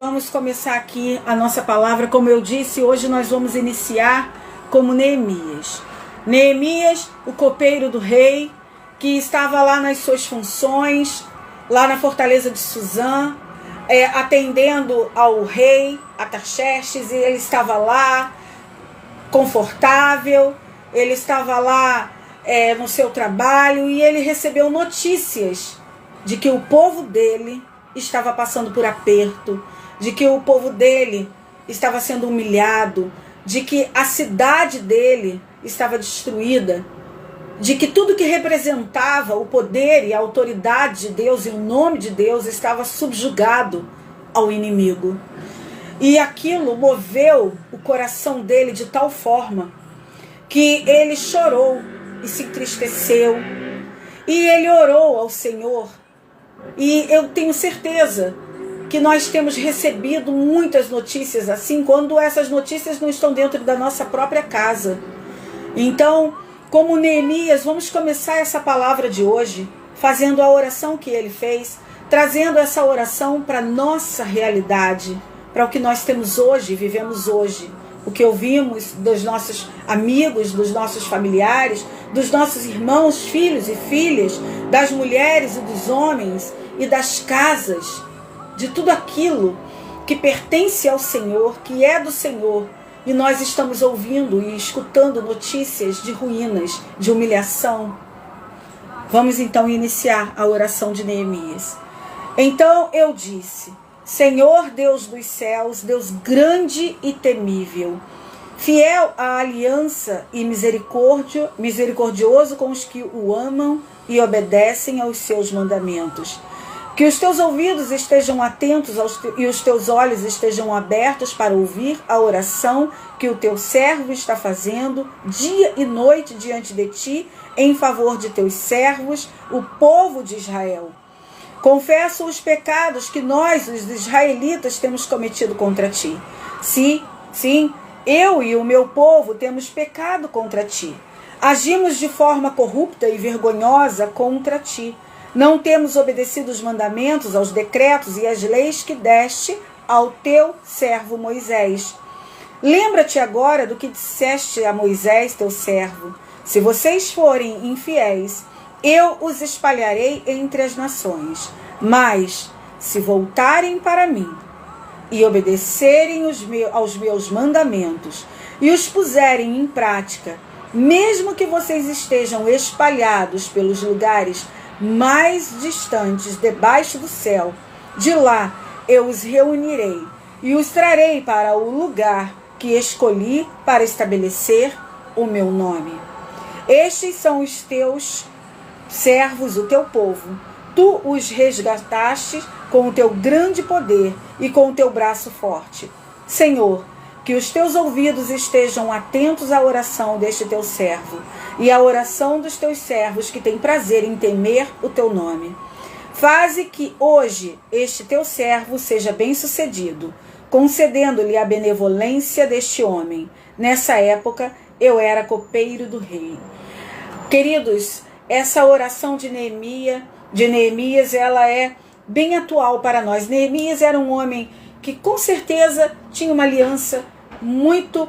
Vamos começar aqui a nossa palavra. Como eu disse, hoje nós vamos iniciar como Neemias. Neemias, o copeiro do rei, que estava lá nas suas funções, lá na fortaleza de Suzã, atendendo ao rei Artaxerxes. E ele estava lá confortável, ele estava lá no seu trabalho, e ele recebeu notícias de que o povo dele estava passando por aperto, de que o povo dele estava sendo humilhado, de que a cidade dele estava destruída, de que tudo que representava o poder e a autoridade de Deus e o nome de Deus estava subjugado ao inimigo. E aquilo moveu o coração dele de tal forma que ele chorou e se entristeceu, e ele orou ao Senhor. E eu tenho certeza que nós temos recebido muitas notícias assim, quando essas notícias não estão dentro da nossa própria casa. Então, como Neemias, vamos começar essa palavra de hoje fazendo a oração que ele fez, trazendo essa oração para a nossa realidade, para o que nós temos hoje, vivemos hoje, o que ouvimos dos nossos amigos, dos nossos familiares, dos nossos irmãos, filhos e filhas, das mulheres e dos homens e das casas, de tudo aquilo que pertence ao Senhor, que é do Senhor. E nós estamos ouvindo e escutando notícias de ruínas, de humilhação. Vamos então iniciar a oração de Neemias. Então eu disse: Senhor Deus dos céus, Deus grande e temível, fiel à aliança e misericordioso com os que o amam e obedecem aos seus mandamentos. Que os teus ouvidos estejam atentos e os teus olhos estejam abertos para ouvir a oração que o teu servo está fazendo dia e noite diante de ti, em favor de teus servos, o povo de Israel. Confesso os pecados que nós, os israelitas, temos cometido contra ti. Sim, eu e o meu povo temos pecado contra ti. Agimos de forma corrupta e vergonhosa contra ti. Não temos obedecido os mandamentos, aos decretos e às leis que deste ao teu servo Moisés. Lembra-te agora do que disseste a Moisés, teu servo. Se vocês forem infiéis, eu os espalharei entre as nações. Mas, se voltarem para mim e obedecerem aos meus mandamentos e os puserem em prática, mesmo que vocês estejam espalhados pelos lugares mais distantes debaixo do céu, de lá eu os reunirei e os trarei para o lugar que escolhi para estabelecer o meu nome. Estes são os teus servos, o teu povo. Tu os resgataste com o teu grande poder e com o teu braço forte. Senhor, que os teus ouvidos estejam atentos à oração deste teu servo e à oração dos teus servos que têm prazer em temer o teu nome. Faze que hoje este teu servo seja bem-sucedido, concedendo-lhe a benevolência deste homem. Nessa época eu era copeiro do rei. Queridos, essa oração de Neemias, ela é bem atual para nós. Neemias era um homem que com certeza tinha uma aliança muito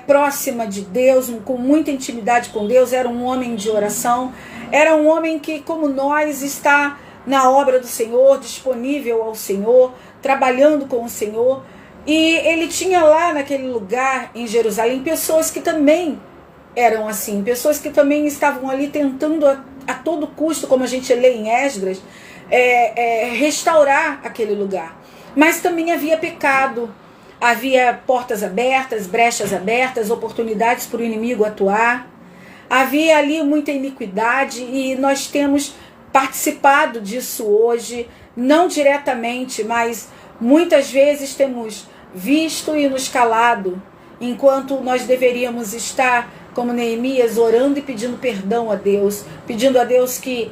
próxima de Deus, com muita intimidade com Deus. Era um homem de oração, era um homem que, como nós, está na obra do Senhor, disponível ao Senhor, trabalhando com o Senhor. E ele tinha lá naquele lugar em Jerusalém pessoas que também eram assim, pessoas que também estavam ali tentando a todo custo, como a gente lê em Esdras, restaurar aquele lugar. Mas também havia pecado, havia portas abertas, brechas abertas, oportunidades para o inimigo atuar. Havia ali muita iniquidade e nós temos participado disso hoje, não diretamente, mas muitas vezes temos visto e nos calado, enquanto nós deveríamos estar, como Neemias, orando e pedindo perdão a Deus, pedindo a Deus que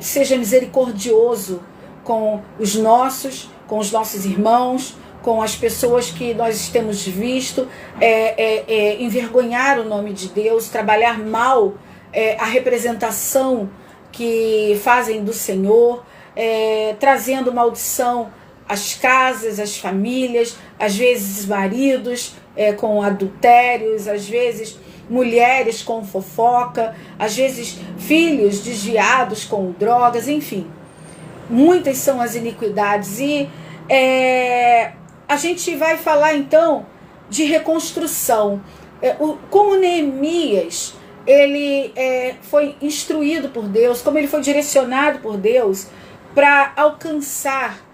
seja misericordioso com os nossos irmãos, com as pessoas que nós temos visto envergonhar o nome de Deus, trabalhar mal a representação que fazem do Senhor, trazendo maldição as casas, as famílias, às vezes maridos com adultérios, às vezes mulheres com fofoca, às vezes filhos desviados com drogas, enfim. Muitas são as iniquidades. E a gente vai falar então de reconstrução. Como Neemias, ele foi instruído por Deus, como ele foi direcionado por Deus para alcançar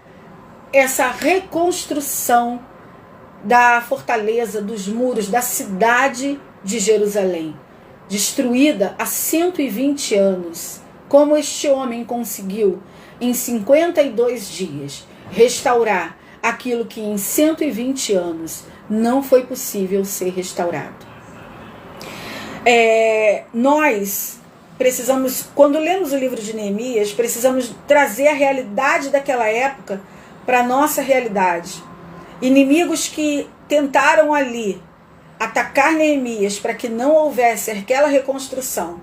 essa reconstrução da fortaleza, dos muros, da cidade de Jerusalém, destruída há 120 anos. Como este homem conseguiu, em 52 dias, restaurar aquilo que em 120 anos não foi possível ser restaurado. Nós precisamos, quando lemos o livro de Neemias, precisamos trazer a realidade daquela época para a nossa realidade. Inimigos que tentaram ali atacar Neemias para que não houvesse aquela reconstrução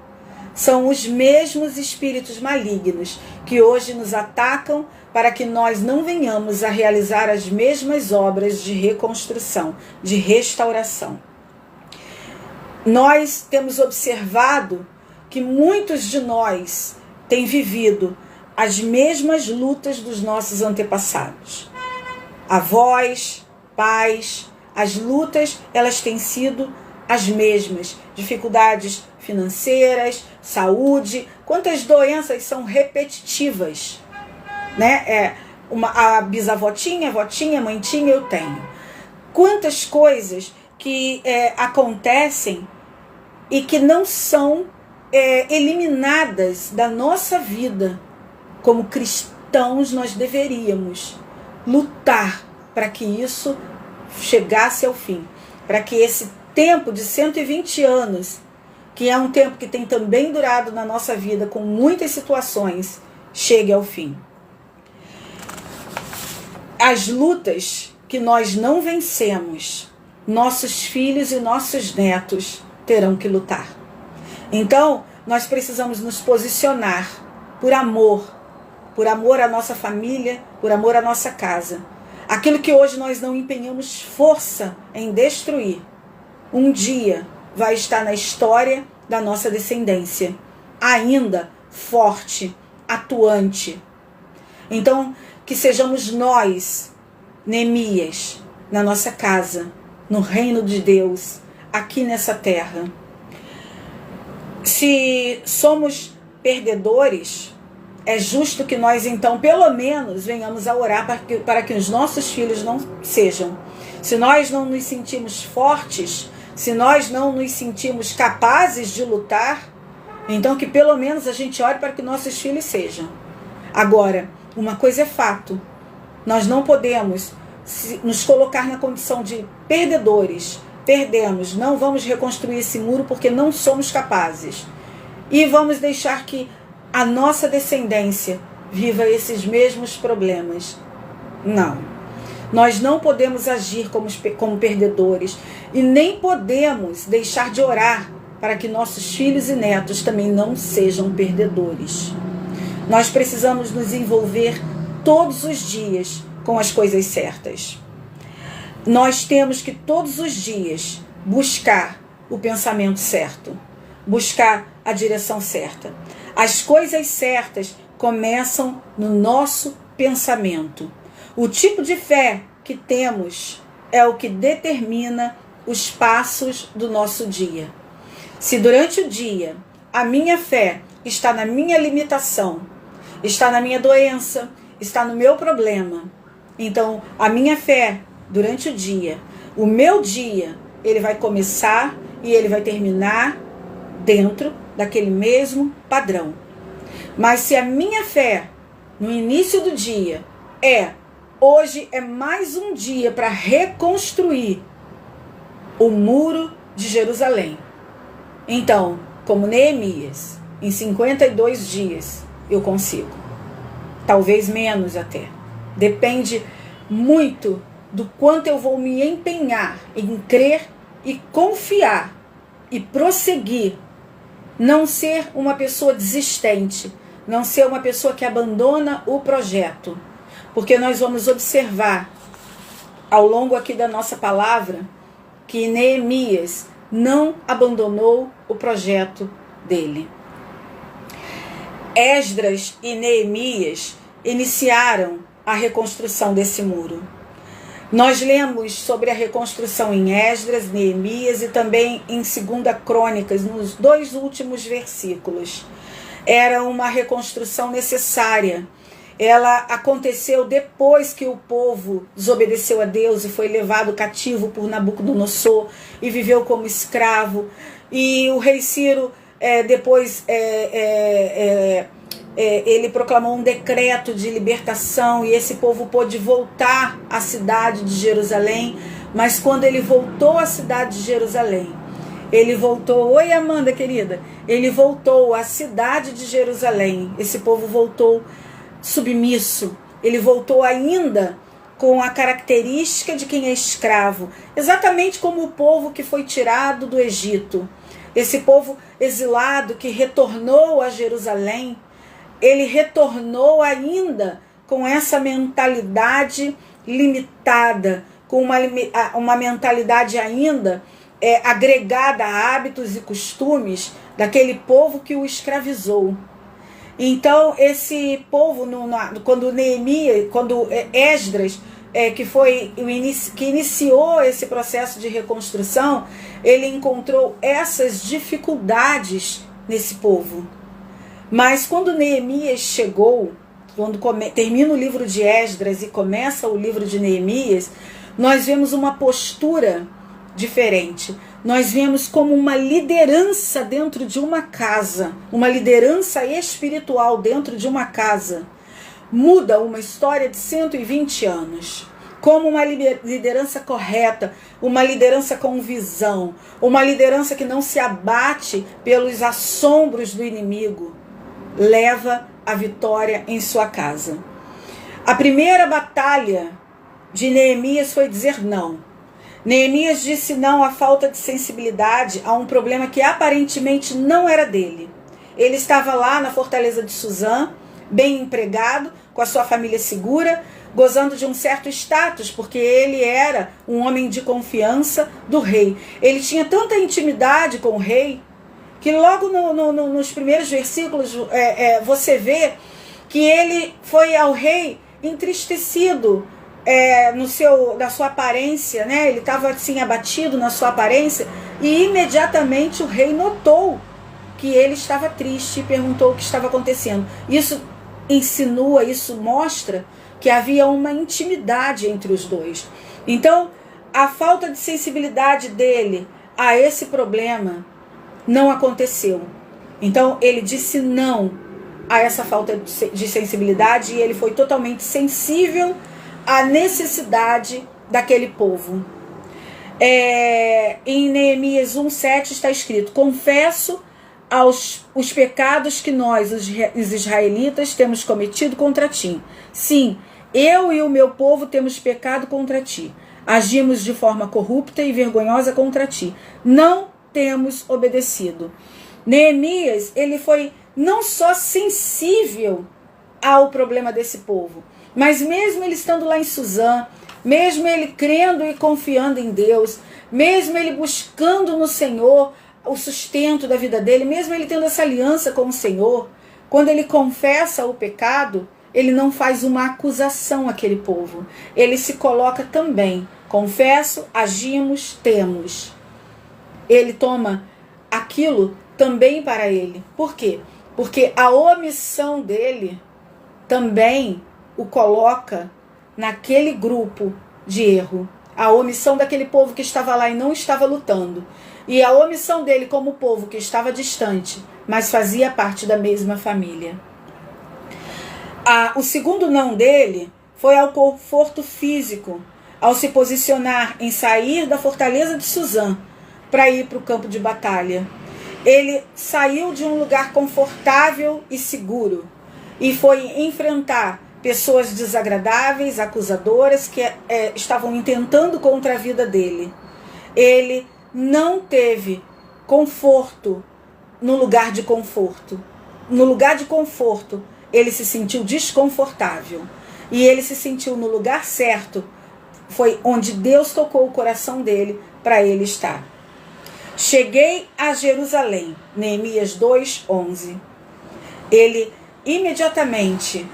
são os mesmos espíritos malignos que hoje nos atacam para que nós não venhamos a realizar as mesmas obras de reconstrução, de restauração. Nós temos observado que muitos de nós têm vivido as mesmas lutas dos nossos antepassados. Avós, pais, as lutas, elas têm sido as mesmas. Dificuldades financeiras, saúde, quantas doenças são repetitivas, né? A bisavotinha, votinha, mãetinha eu tenho. Quantas coisas que acontecem e que não são eliminadas da nossa vida. Como cristãos, nós deveríamos lutar para que isso chegasse ao fim, para que esse tempo de 120 anos, que é um tempo que tem também durado na nossa vida com muitas situações, chegue ao fim. As lutas que nós não vencemos, nossos filhos e nossos netos terão que lutar. Então, nós precisamos nos posicionar por amor à nossa família, por amor à nossa casa. Aquilo que hoje nós não empenhamos força em destruir, um dia vai estar na história da nossa descendência, ainda forte, atuante. Então, que sejamos nós, Neemias, na nossa casa, no reino de Deus, aqui nessa terra. Se somos perdedores, é justo que nós, então, pelo menos, venhamos a orar para que os nossos filhos não sejam. Se nós não nos sentimos fortes, se nós não nos sentimos capazes de lutar, então que pelo menos a gente ore para que nossos filhos sejam. Agora, uma coisa é fato, nós não podemos nos colocar na condição de perdedores. Perdemos, não vamos reconstruir esse muro porque não somos capazes. E vamos deixar que a nossa descendência viva esses mesmos problemas. Não. Nós não podemos agir como perdedores e nem podemos deixar de orar para que nossos filhos e netos também não sejam perdedores. Nós precisamos nos envolver todos os dias com as coisas certas. Nós temos que todos os dias buscar o pensamento certo, buscar a direção certa. As coisas certas começam no nosso pensamento. O tipo de fé que temos é o que determina os passos do nosso dia. Se durante o dia a minha fé está na minha limitação, está na minha doença, está no meu problema, então a minha fé durante o dia, o meu dia, ele vai começar e ele vai terminar dentro daquele mesmo padrão. Mas se a minha fé no início do dia hoje é mais um dia para reconstruir o muro de Jerusalém. Então, como Neemias, em 52 dias eu consigo. Talvez menos até. Depende muito do quanto eu vou me empenhar em crer e confiar e prosseguir. Não ser uma pessoa desistente, não ser uma pessoa que abandona o projeto. porque nós vamos observar ao longo aqui da nossa palavra que Neemias não abandonou o projeto dele. Esdras e Neemias iniciaram a reconstrução desse muro. Nós lemos sobre a reconstrução em Esdras, Neemias e também em 2 Crônicas, nos 2 últimos versículos. Era uma reconstrução necessária. Ela aconteceu depois que o povo desobedeceu a Deus e foi levado cativo por Nabucodonosor e viveu como escravo. E o rei Ciro, depois, ele proclamou um decreto de libertação e esse povo pôde voltar à cidade de Jerusalém. Mas quando ele voltou à cidade de Jerusalém, ele voltou... Oi, Amanda, querida. Ele voltou à cidade de Jerusalém. Esse povo voltou submisso, ele voltou ainda com a característica de quem é escravo, exatamente como o povo que foi tirado do Egito. Esse povo exilado que retornou a Jerusalém, ele retornou ainda com essa mentalidade limitada, com uma mentalidade ainda agregada a hábitos e costumes daquele povo que o escravizou. Então, esse povo, quando Esdras, que iniciou esse processo de reconstrução, ele encontrou essas dificuldades nesse povo. Mas quando Neemias chegou, quando termina o livro de Esdras e começa o livro de Neemias, nós vemos uma postura diferente. Nós vemos como uma liderança dentro de uma casa, uma liderança espiritual dentro de uma casa, muda uma história de 120 anos. Como uma liderança correta, uma liderança com visão, uma liderança que não se abate pelos assombros do inimigo, leva a vitória em sua casa. A primeira batalha de Neemias foi dizer não. Neemias disse não à falta de sensibilidade a um problema que aparentemente não era dele. Ele estava lá na fortaleza de Suzã, bem empregado, com a sua família segura, gozando de um certo status, porque ele era um homem de confiança do rei. Ele tinha tanta intimidade com o rei, que logo nos primeiros versículos você vê que ele foi ao rei entristecido, na sua aparência, né? Ele estava assim abatido na sua aparência, e imediatamente o rei notou que ele estava triste e perguntou o que estava acontecendo. Isso insinua, isso mostra que havia uma intimidade entre os dois. Então, a falta de sensibilidade dele a esse problema não aconteceu. Então, ele disse não a essa falta de sensibilidade e ele foi totalmente sensível à necessidade daquele povo. Em Neemias 1,7 está escrito: confesso os pecados que nós, os israelitas, temos cometido contra ti. Sim, eu e o meu povo temos pecado contra ti. Agimos de forma corrupta e vergonhosa contra ti. Não temos obedecido. Neemias, ele foi não só sensível ao problema desse povo, mas mesmo ele estando lá em Suzã, mesmo ele crendo e confiando em Deus, mesmo ele buscando no Senhor o sustento da vida dele, mesmo ele tendo essa aliança com o Senhor, quando ele confessa o pecado, ele não faz uma acusação àquele povo. Ele se coloca também: confesso, agimos, temos. Ele toma aquilo também para ele. Por quê? Porque a omissão dele também o coloca naquele grupo de erro. A omissão daquele povo que estava lá e não estava lutando. E a omissão dele como povo que estava distante, mas fazia parte da mesma família. O segundo não dele foi ao conforto físico, ao se posicionar em sair da fortaleza de Suzã para ir para o campo de batalha. Ele saiu de um lugar confortável e seguro e foi enfrentar pessoas desagradáveis, acusadoras, que estavam intentando contra a vida dele. Ele não teve conforto no lugar de conforto. No lugar de conforto, ele se sentiu desconfortável. E ele se sentiu no lugar certo. Foi onde Deus tocou o coração dele para ele estar. Cheguei a Jerusalém. Neemias 2:11. Ele imediatamente,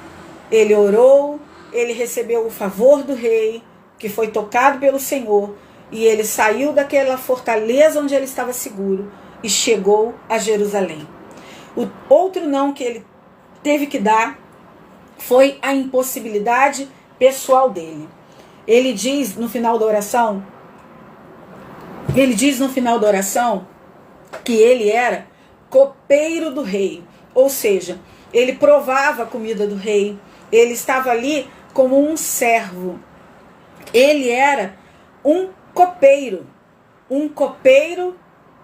ele orou, ele recebeu o favor do rei, que foi tocado pelo Senhor, e ele saiu daquela fortaleza onde ele estava seguro e chegou a Jerusalém. O outro não que ele teve que dar foi a impossibilidade pessoal dele. Ele diz no final da oração, que ele era copeiro do rei, ou seja, ele provava a comida do rei, ele estava ali como um servo. Ele era um copeiro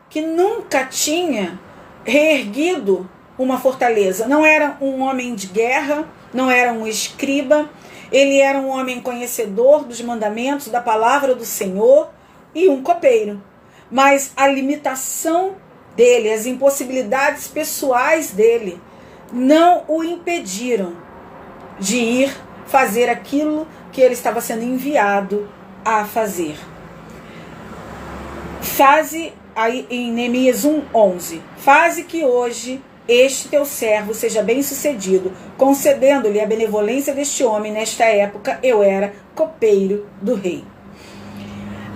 que nunca tinha reerguido uma fortaleza. Não era um homem de guerra, não era um escriba, ele era um homem conhecedor dos mandamentos, da palavra do Senhor e um copeiro. Mas a limitação dele, as impossibilidades pessoais dele, não o impediram de ir fazer aquilo que ele estava sendo enviado a fazer. Faze, aí em Neemias 1:11, faze que hoje este teu servo seja bem sucedido, concedendo-lhe a benevolência deste homem. Nesta época eu era copeiro do rei.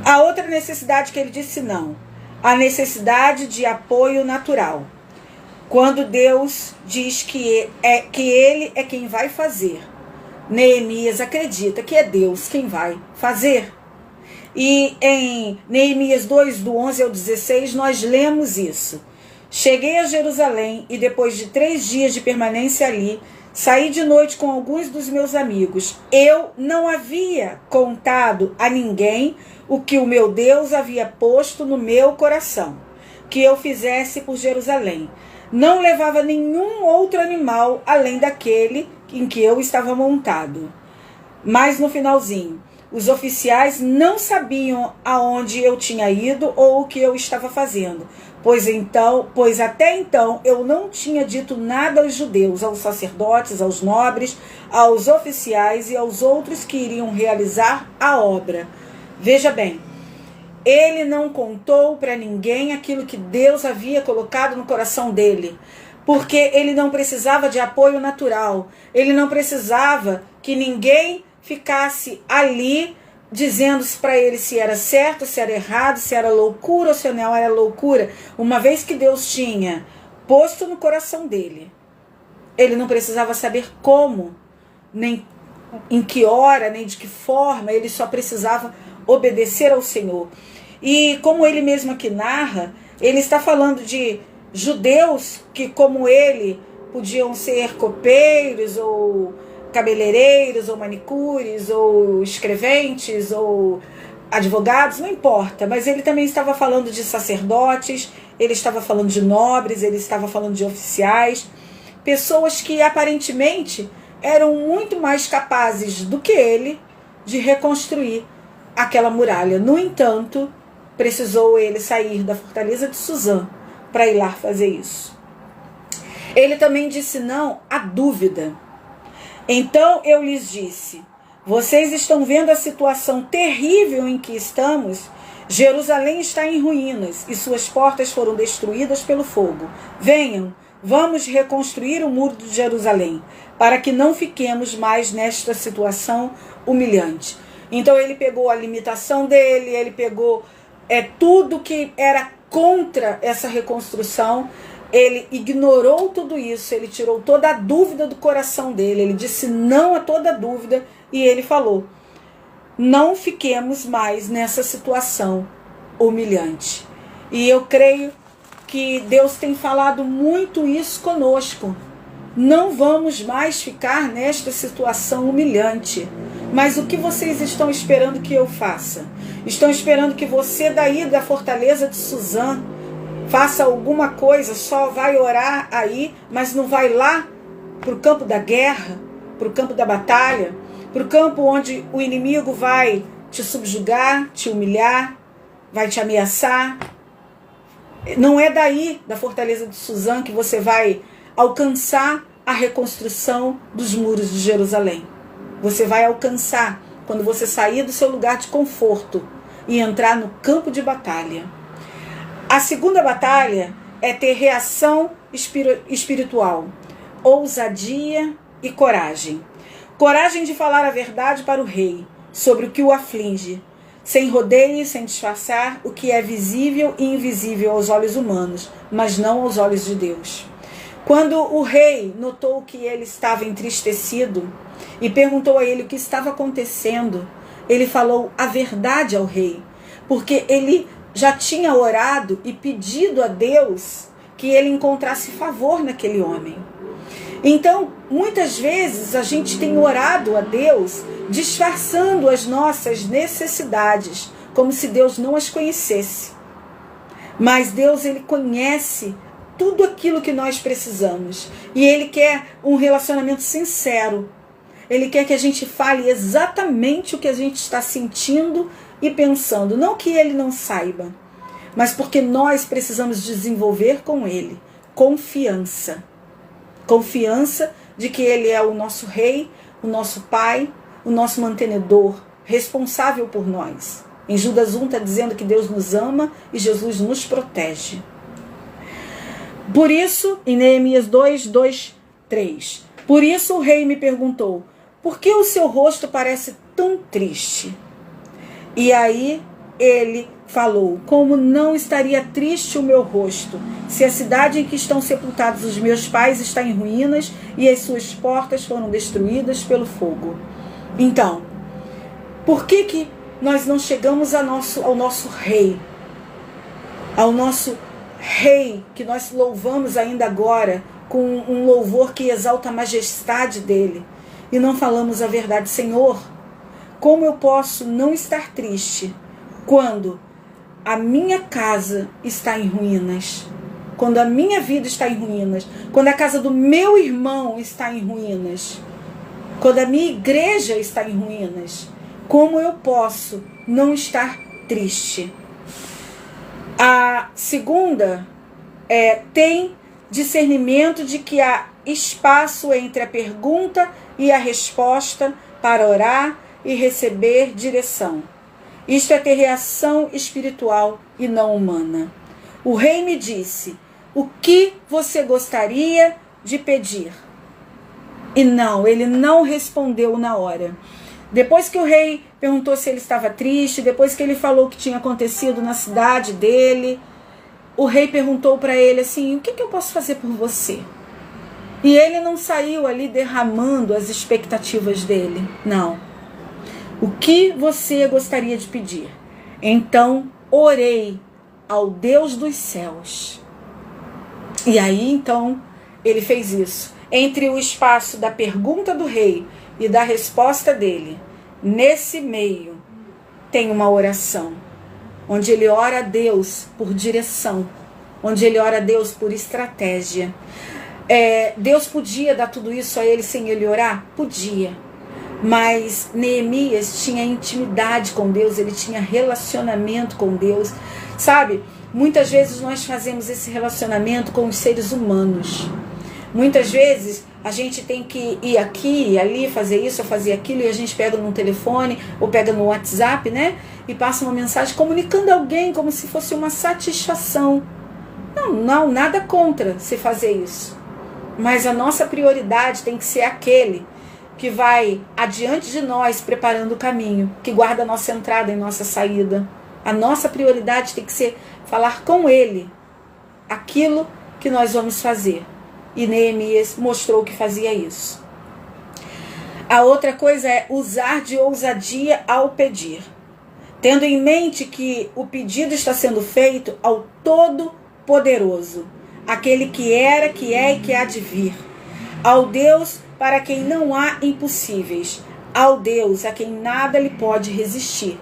A outra necessidade que ele disse não, a necessidade de apoio natural. Quando Deus diz que ele é quem vai fazer, Neemias acredita que é Deus quem vai fazer. E em Neemias 2, do 11 ao 16, nós lemos isso. Cheguei a Jerusalém e depois de 3 dias de permanência ali, saí de noite com alguns dos meus amigos. Eu não havia contado a ninguém o que o meu Deus havia posto no meu coração, que eu fizesse por Jerusalém. Não levava nenhum outro animal além daquele em que eu estava montado. Mas no finalzinho, os oficiais não sabiam aonde eu tinha ido ou o que eu estava fazendo, pois até então eu não tinha dito nada aos judeus, aos sacerdotes, aos nobres, aos oficiais e aos outros que iriam realizar a obra. Veja bem, ele não contou para ninguém aquilo que Deus havia colocado no coração dele, porque ele não precisava de apoio natural, ele não precisava que ninguém ficasse ali dizendo para ele se era certo, se era errado, se era loucura ou se não era loucura. Uma vez que Deus tinha posto no coração dele, ele não precisava saber como, nem em que hora, nem de que forma, ele só precisava obedecer ao Senhor. E como ele mesmo aqui narra, ele está falando de judeus que, como ele, podiam ser copeiros ou cabeleireiros ou manicures ou escreventes ou advogados, não importa, mas ele também estava falando de sacerdotes, ele estava falando de nobres, ele estava falando de oficiais, pessoas que aparentemente eram muito mais capazes do que ele de reconstruir aquela muralha. No entanto, precisou ele sair da fortaleza de Suzã para ir lá fazer isso. Ele também disse não à dúvida. Então eu lhes disse: vocês estão vendo a situação terrível em que estamos? Jerusalém está em ruínas e suas portas foram destruídas pelo fogo. Venham, vamos reconstruir o muro de Jerusalém, para que não fiquemos mais nesta situação humilhante. Então ele pegou a limitação dele, ele pegou tudo que era contra essa reconstrução, ele ignorou tudo isso, ele tirou toda a dúvida do coração dele, ele disse não a toda dúvida e ele falou: não fiquemos mais nessa situação humilhante. E eu creio que Deus tem falado muito isso conosco. Não vamos mais ficar nesta situação humilhante. Mas o que vocês estão esperando que eu faça? Estão esperando que você daí da fortaleza de Suzã faça alguma coisa, só vai orar aí, mas não vai lá para o campo da guerra, para o campo da batalha, para o campo onde o inimigo vai te subjugar, te humilhar, vai te ameaçar. Não é daí, da fortaleza de Suzã, que você vai alcançar a reconstrução dos muros de Jerusalém. você vai alcançar quando você sair do seu lugar de conforto e entrar no campo de batalha. A segunda batalha é ter reação espiritual, ousadia e coragem. Coragem de falar a verdade para o rei sobre o que o aflige, sem rodeios, sem disfarçar o que é visível e invisível aos olhos humanos, mas não aos olhos de Deus. Quando o rei notou que ele estava entristecido e perguntou a ele o que estava acontecendo, ele falou a verdade ao rei, porque ele já tinha orado e pedido a Deus que ele encontrasse favor naquele homem. Então, muitas vezes a gente tem orado a Deus disfarçando as nossas necessidades, como se Deus não as conhecesse. Mas Deus, ele conhece tudo aquilo que nós precisamos. E ele quer um relacionamento sincero. Ele quer que a gente fale exatamente o que a gente está sentindo e pensando. Não que ele não saiba, mas porque nós precisamos desenvolver com ele confiança. Confiança de que ele é o nosso rei, o nosso pai, o nosso mantenedor, responsável por nós. Em Judas 1 está dizendo que Deus nos ama e Jesus nos protege. Por isso, em Neemias 2, 2, 3, por isso o rei me perguntou, por que o seu rosto parece tão triste? E aí ele falou, como não estaria triste o meu rosto, se a cidade em que estão sepultados os meus pais está em ruínas e as suas portas foram destruídas pelo fogo. Então, por que nós não chegamos ao nosso rei? Ao nosso rei, que nós louvamos ainda agora, com um louvor que exalta a majestade dele, e não falamos a verdade. Senhor, como eu posso não estar triste quando a minha casa está em ruínas, quando a minha vida está em ruínas, quando a casa do meu irmão está em ruínas, quando a minha igreja está em ruínas? Como eu posso não estar triste? A segunda tem discernimento de que há espaço entre a pergunta e a resposta para orar e receber direção. Isto é ter reação espiritual e não humana. O rei me disse, o que você gostaria de pedir? E não, ele não respondeu na hora. Depois que o rei perguntou se ele estava triste, depois que ele falou o que tinha acontecido na cidade dele, o rei perguntou para ele assim, o que eu posso fazer por você? E ele não saiu ali derramando as expectativas dele, não. O que você gostaria de pedir? Então, orei ao Deus dos céus. E aí, então, ele fez isso. Entre o espaço da pergunta do rei e da resposta dele, nesse meio, tem uma oração, onde ele ora a Deus por direção, onde ele ora a Deus por estratégia. Deus podia dar tudo isso a ele sem ele orar? Podia. Mas Neemias tinha intimidade com Deus, ele tinha relacionamento com Deus. Sabe, muitas vezes nós fazemos esse relacionamento com os seres humanos. Muitas vezes a gente tem que ir aqui e ali, fazer isso ou fazer aquilo, e a gente pega no telefone ou pega no WhatsApp, né? E passa uma mensagem comunicando a alguém como se fosse uma satisfação. Não, nada contra se fazer isso. Mas a nossa prioridade tem que ser aquele que vai adiante de nós preparando o caminho, que guarda a nossa entrada e nossa saída. A nossa prioridade tem que ser falar com ele aquilo que nós vamos fazer. E Neemias mostrou que fazia isso. A outra coisa é usar de ousadia ao pedir, tendo em mente que o pedido está sendo feito ao Todo-Poderoso, aquele que era, que é e que há de vir, ao Deus para quem não há impossíveis, ao Deus a quem nada lhe pode resistir.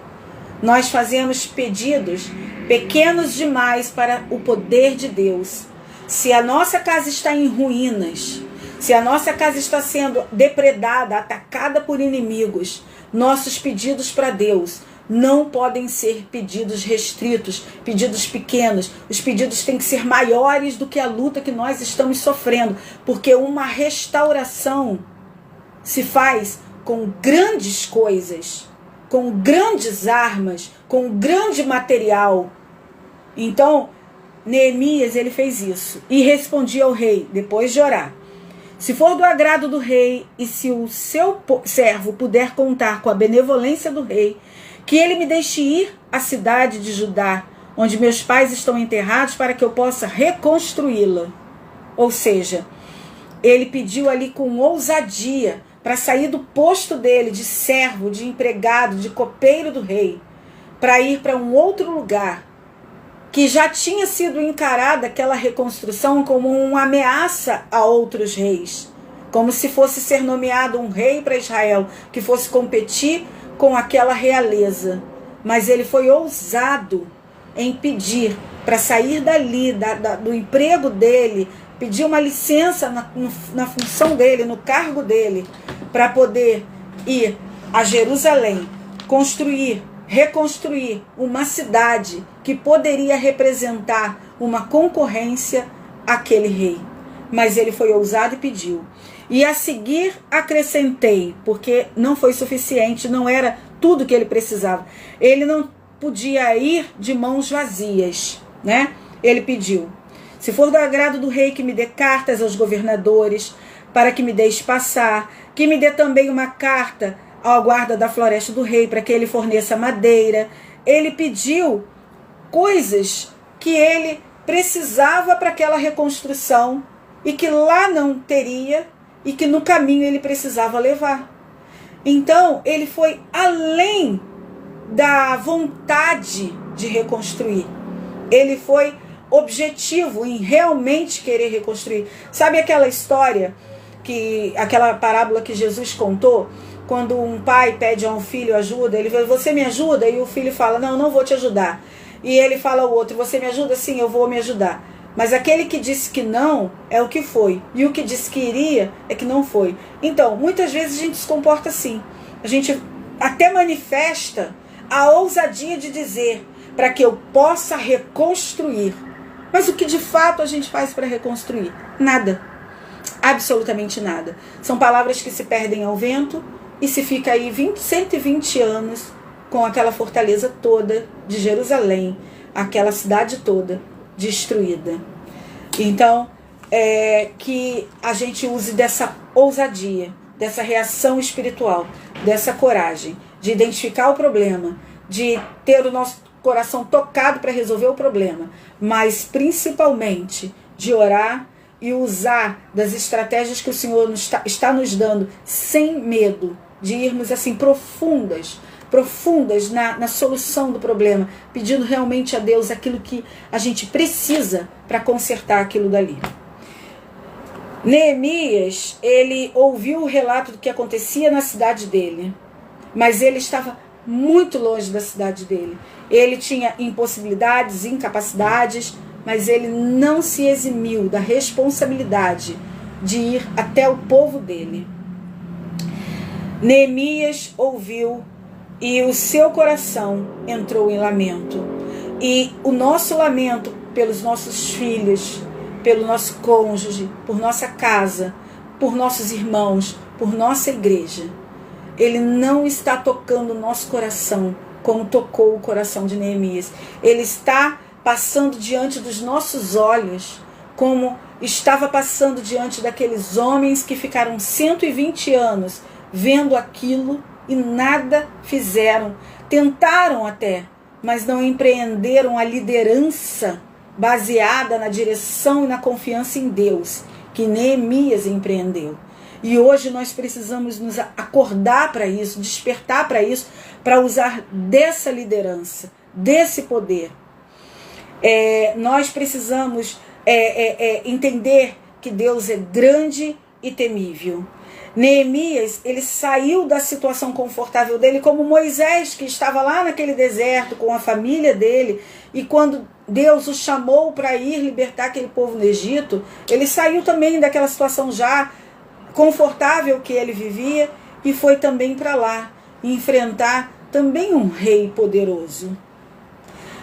Nós fazemos pedidos pequenos demais para o poder de Deus. Se a nossa casa está em ruínas, se a nossa casa está sendo depredada, atacada por inimigos, nossos pedidos para Deus não podem ser pedidos restritos, pedidos pequenos. Os pedidos têm que ser maiores do que a luta que nós estamos sofrendo, porque uma restauração se faz com grandes coisas, com grandes armas, com grande material. Então, Neemias, ele fez isso e respondia ao rei, depois de orar: se for do agrado do rei e se o seu servo puder contar com a benevolência do rei, que ele me deixe ir à cidade de Judá, onde meus pais estão enterrados, para que eu possa reconstruí-la. Ou seja, ele pediu ali com ousadia para sair do posto dele de servo, de empregado, de copeiro do rei, para ir para um outro lugar, que já tinha sido encarada aquela reconstrução como uma ameaça a outros reis, como se fosse ser nomeado um rei para Israel, que fosse competir com aquela realeza. Mas ele foi ousado em pedir para sair dali, do emprego dele, pedir uma licença na função dele, no cargo dele, para poder ir a Jerusalém, reconstruir uma cidade que poderia representar uma concorrência àquele rei. Mas ele foi ousado e pediu. E a seguir acrescentei, porque não foi suficiente, não era tudo que ele precisava. Ele não podia ir de mãos vazias, né? Ele pediu: se for do agrado do rei, que me dê cartas aos governadores, para que me deixe passar, que me dê também uma carta ao guarda da floresta do rei, para que ele forneça madeira. Ele pediu coisas que ele precisava para aquela reconstrução e que lá não teria e que no caminho ele precisava levar. Então, ele foi além da vontade de reconstruir. Ele foi objetivo em realmente querer reconstruir. Sabe aquela história, aquela parábola que Jesus contou, quando um pai pede a um filho ajuda, ele fala: você me ajuda? E o filho fala: não vou te ajudar. E ele fala ao outro: você me ajuda? Sim, eu vou me ajudar. Mas aquele que disse que não é o que foi, e o que disse que iria é que não foi. Então, muitas vezes a gente se comporta assim. A gente até manifesta a ousadia de dizer: para que eu possa reconstruir. Mas o que de fato a gente faz para reconstruir? Nada. Absolutamente nada. São palavras que se perdem ao vento e se fica aí 120 anos com aquela fortaleza toda de Jerusalém, aquela cidade toda destruída. Então, que a gente use dessa ousadia, dessa reação espiritual, dessa coragem de identificar o problema, de ter o nosso coração tocado para resolver o problema, mas principalmente de orar e usar das estratégias que o Senhor está nos dando, sem medo, de irmos assim profundas na solução do problema, pedindo realmente a Deus aquilo que a gente precisa para consertar aquilo dali. Neemias, ele ouviu o relato do que acontecia na cidade dele, mas ele estava muito longe da cidade dele. Ele tinha impossibilidades, incapacidades, mas ele não se eximiu da responsabilidade de ir até o povo dele. Neemias ouviu e o seu coração entrou em lamento. E o nosso lamento pelos nossos filhos, pelo nosso cônjuge, por nossa casa, por nossos irmãos, por nossa igreja, ele não está tocando o nosso coração como tocou o coração de Neemias. Ele está passando diante dos nossos olhos como estava passando diante daqueles homens que ficaram 120 anos vendo aquilo e nada fizeram. Tentaram até, mas não empreenderam a liderança baseada na direção e na confiança em Deus, que Neemias empreendeu. E hoje nós precisamos nos acordar para isso, despertar para isso, para usar dessa liderança, desse poder. Nós precisamos entender que Deus é grande e temível. Neemias, ele saiu da situação confortável dele, como Moisés, que estava lá naquele deserto com a família dele, e quando Deus o chamou para ir libertar aquele povo no Egito, ele saiu também daquela situação já confortável que ele vivia e foi também para lá enfrentar também um rei poderoso,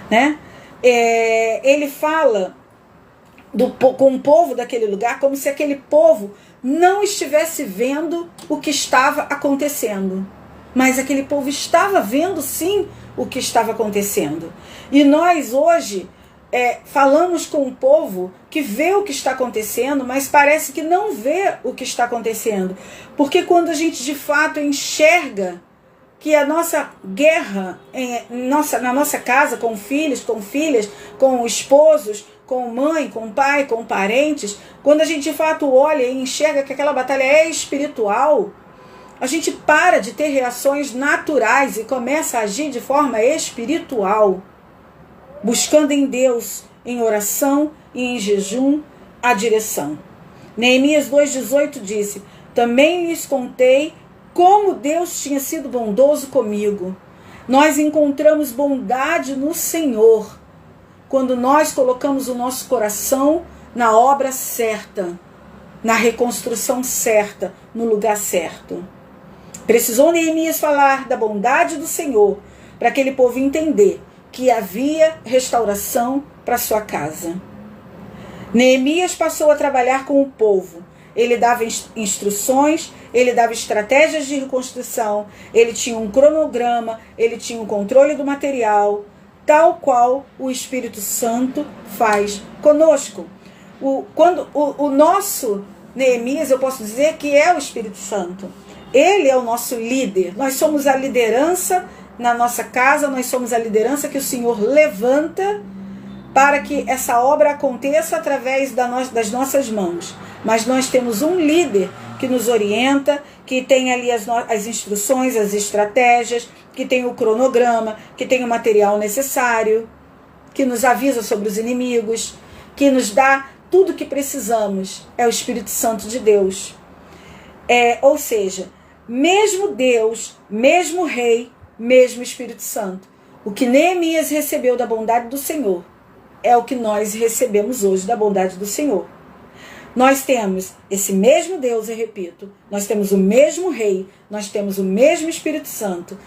né? Ele fala com o povo daquele lugar como se aquele povo não estivesse vendo o que estava acontecendo. Mas aquele povo estava vendo sim o que estava acontecendo. E nós hoje falamos com um povo que vê o que está acontecendo, mas parece que não vê o que está acontecendo. Porque quando a gente de fato enxerga que a nossa guerra na nossa casa, com filhos, com filhas, com esposos, com mãe, com pai, com parentes, quando a gente de fato olha e enxerga que aquela batalha é espiritual, a gente para de ter reações naturais e começa a agir de forma espiritual, buscando em Deus, em oração e em jejum, a direção. Neemias 2,18 disse: também lhes contei como Deus tinha sido bondoso comigo. Nós encontramos bondade no Senhor quando nós colocamos o nosso coração na obra certa, na reconstrução certa, no lugar certo. Precisou Neemias falar da bondade do Senhor para aquele povo entender que havia restauração para sua casa. Neemias passou a trabalhar com o povo. Ele dava instruções, ele dava estratégias de reconstrução, ele tinha um cronograma, ele tinha um controle do material, tal qual o Espírito Santo faz conosco. O nosso Neemias, eu posso dizer que é o Espírito Santo. Ele é o nosso líder. Nós somos a liderança na nossa casa, nós somos a liderança que o Senhor levanta para que essa obra aconteça através das nossas mãos. Mas nós temos um líder que nos orienta, que tem ali as instruções, as estratégias, que tem o cronograma, que tem o material necessário, que nos avisa sobre os inimigos, que nos dá tudo o que precisamos. É o Espírito Santo de Deus. Ou seja, mesmo Deus, mesmo Rei, mesmo Espírito Santo. O que Neemias recebeu da bondade do Senhor é o que nós recebemos hoje da bondade do Senhor. Nós temos esse mesmo Deus, eu repito, nós temos o mesmo Rei, nós temos o mesmo Espírito Santo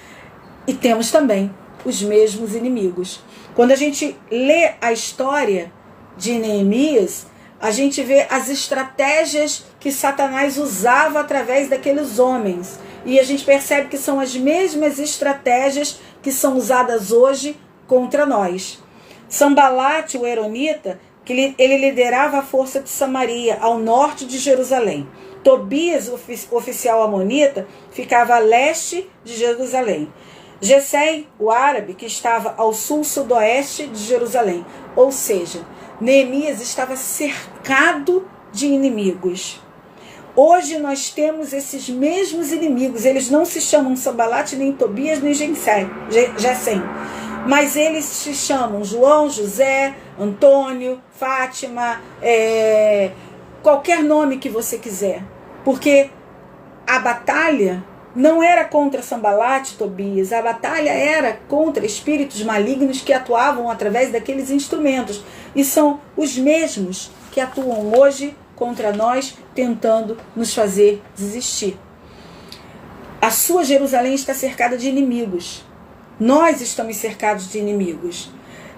e temos também os mesmos inimigos. Quando a gente lê a história de Neemias, a gente vê as estratégias que Satanás usava através daqueles homens. E a gente percebe que são as mesmas estratégias que são usadas hoje contra nós. Sanbalate, o Eronita, que ele liderava a força de Samaria, ao norte de Jerusalém. Tobias, o oficial amonita, ficava a leste de Jerusalém. Gesem, o árabe, que estava ao sul-sudoeste de Jerusalém. Ou seja, Neemias estava cercado de inimigos. Hoje nós temos esses mesmos inimigos. Eles não se chamam Sanbalate, nem Tobias, nem Gesem. Mas eles se chamam João, José, Antônio, Fátima, qualquer nome que você quiser. Porque a batalha não era contra Sanbalate e Tobias, a batalha era contra espíritos malignos que atuavam através daqueles instrumentos. E são os mesmos que atuam hoje contra nós, tentando nos fazer desistir. A sua Jerusalém está cercada de inimigos. Nós estamos cercados de inimigos.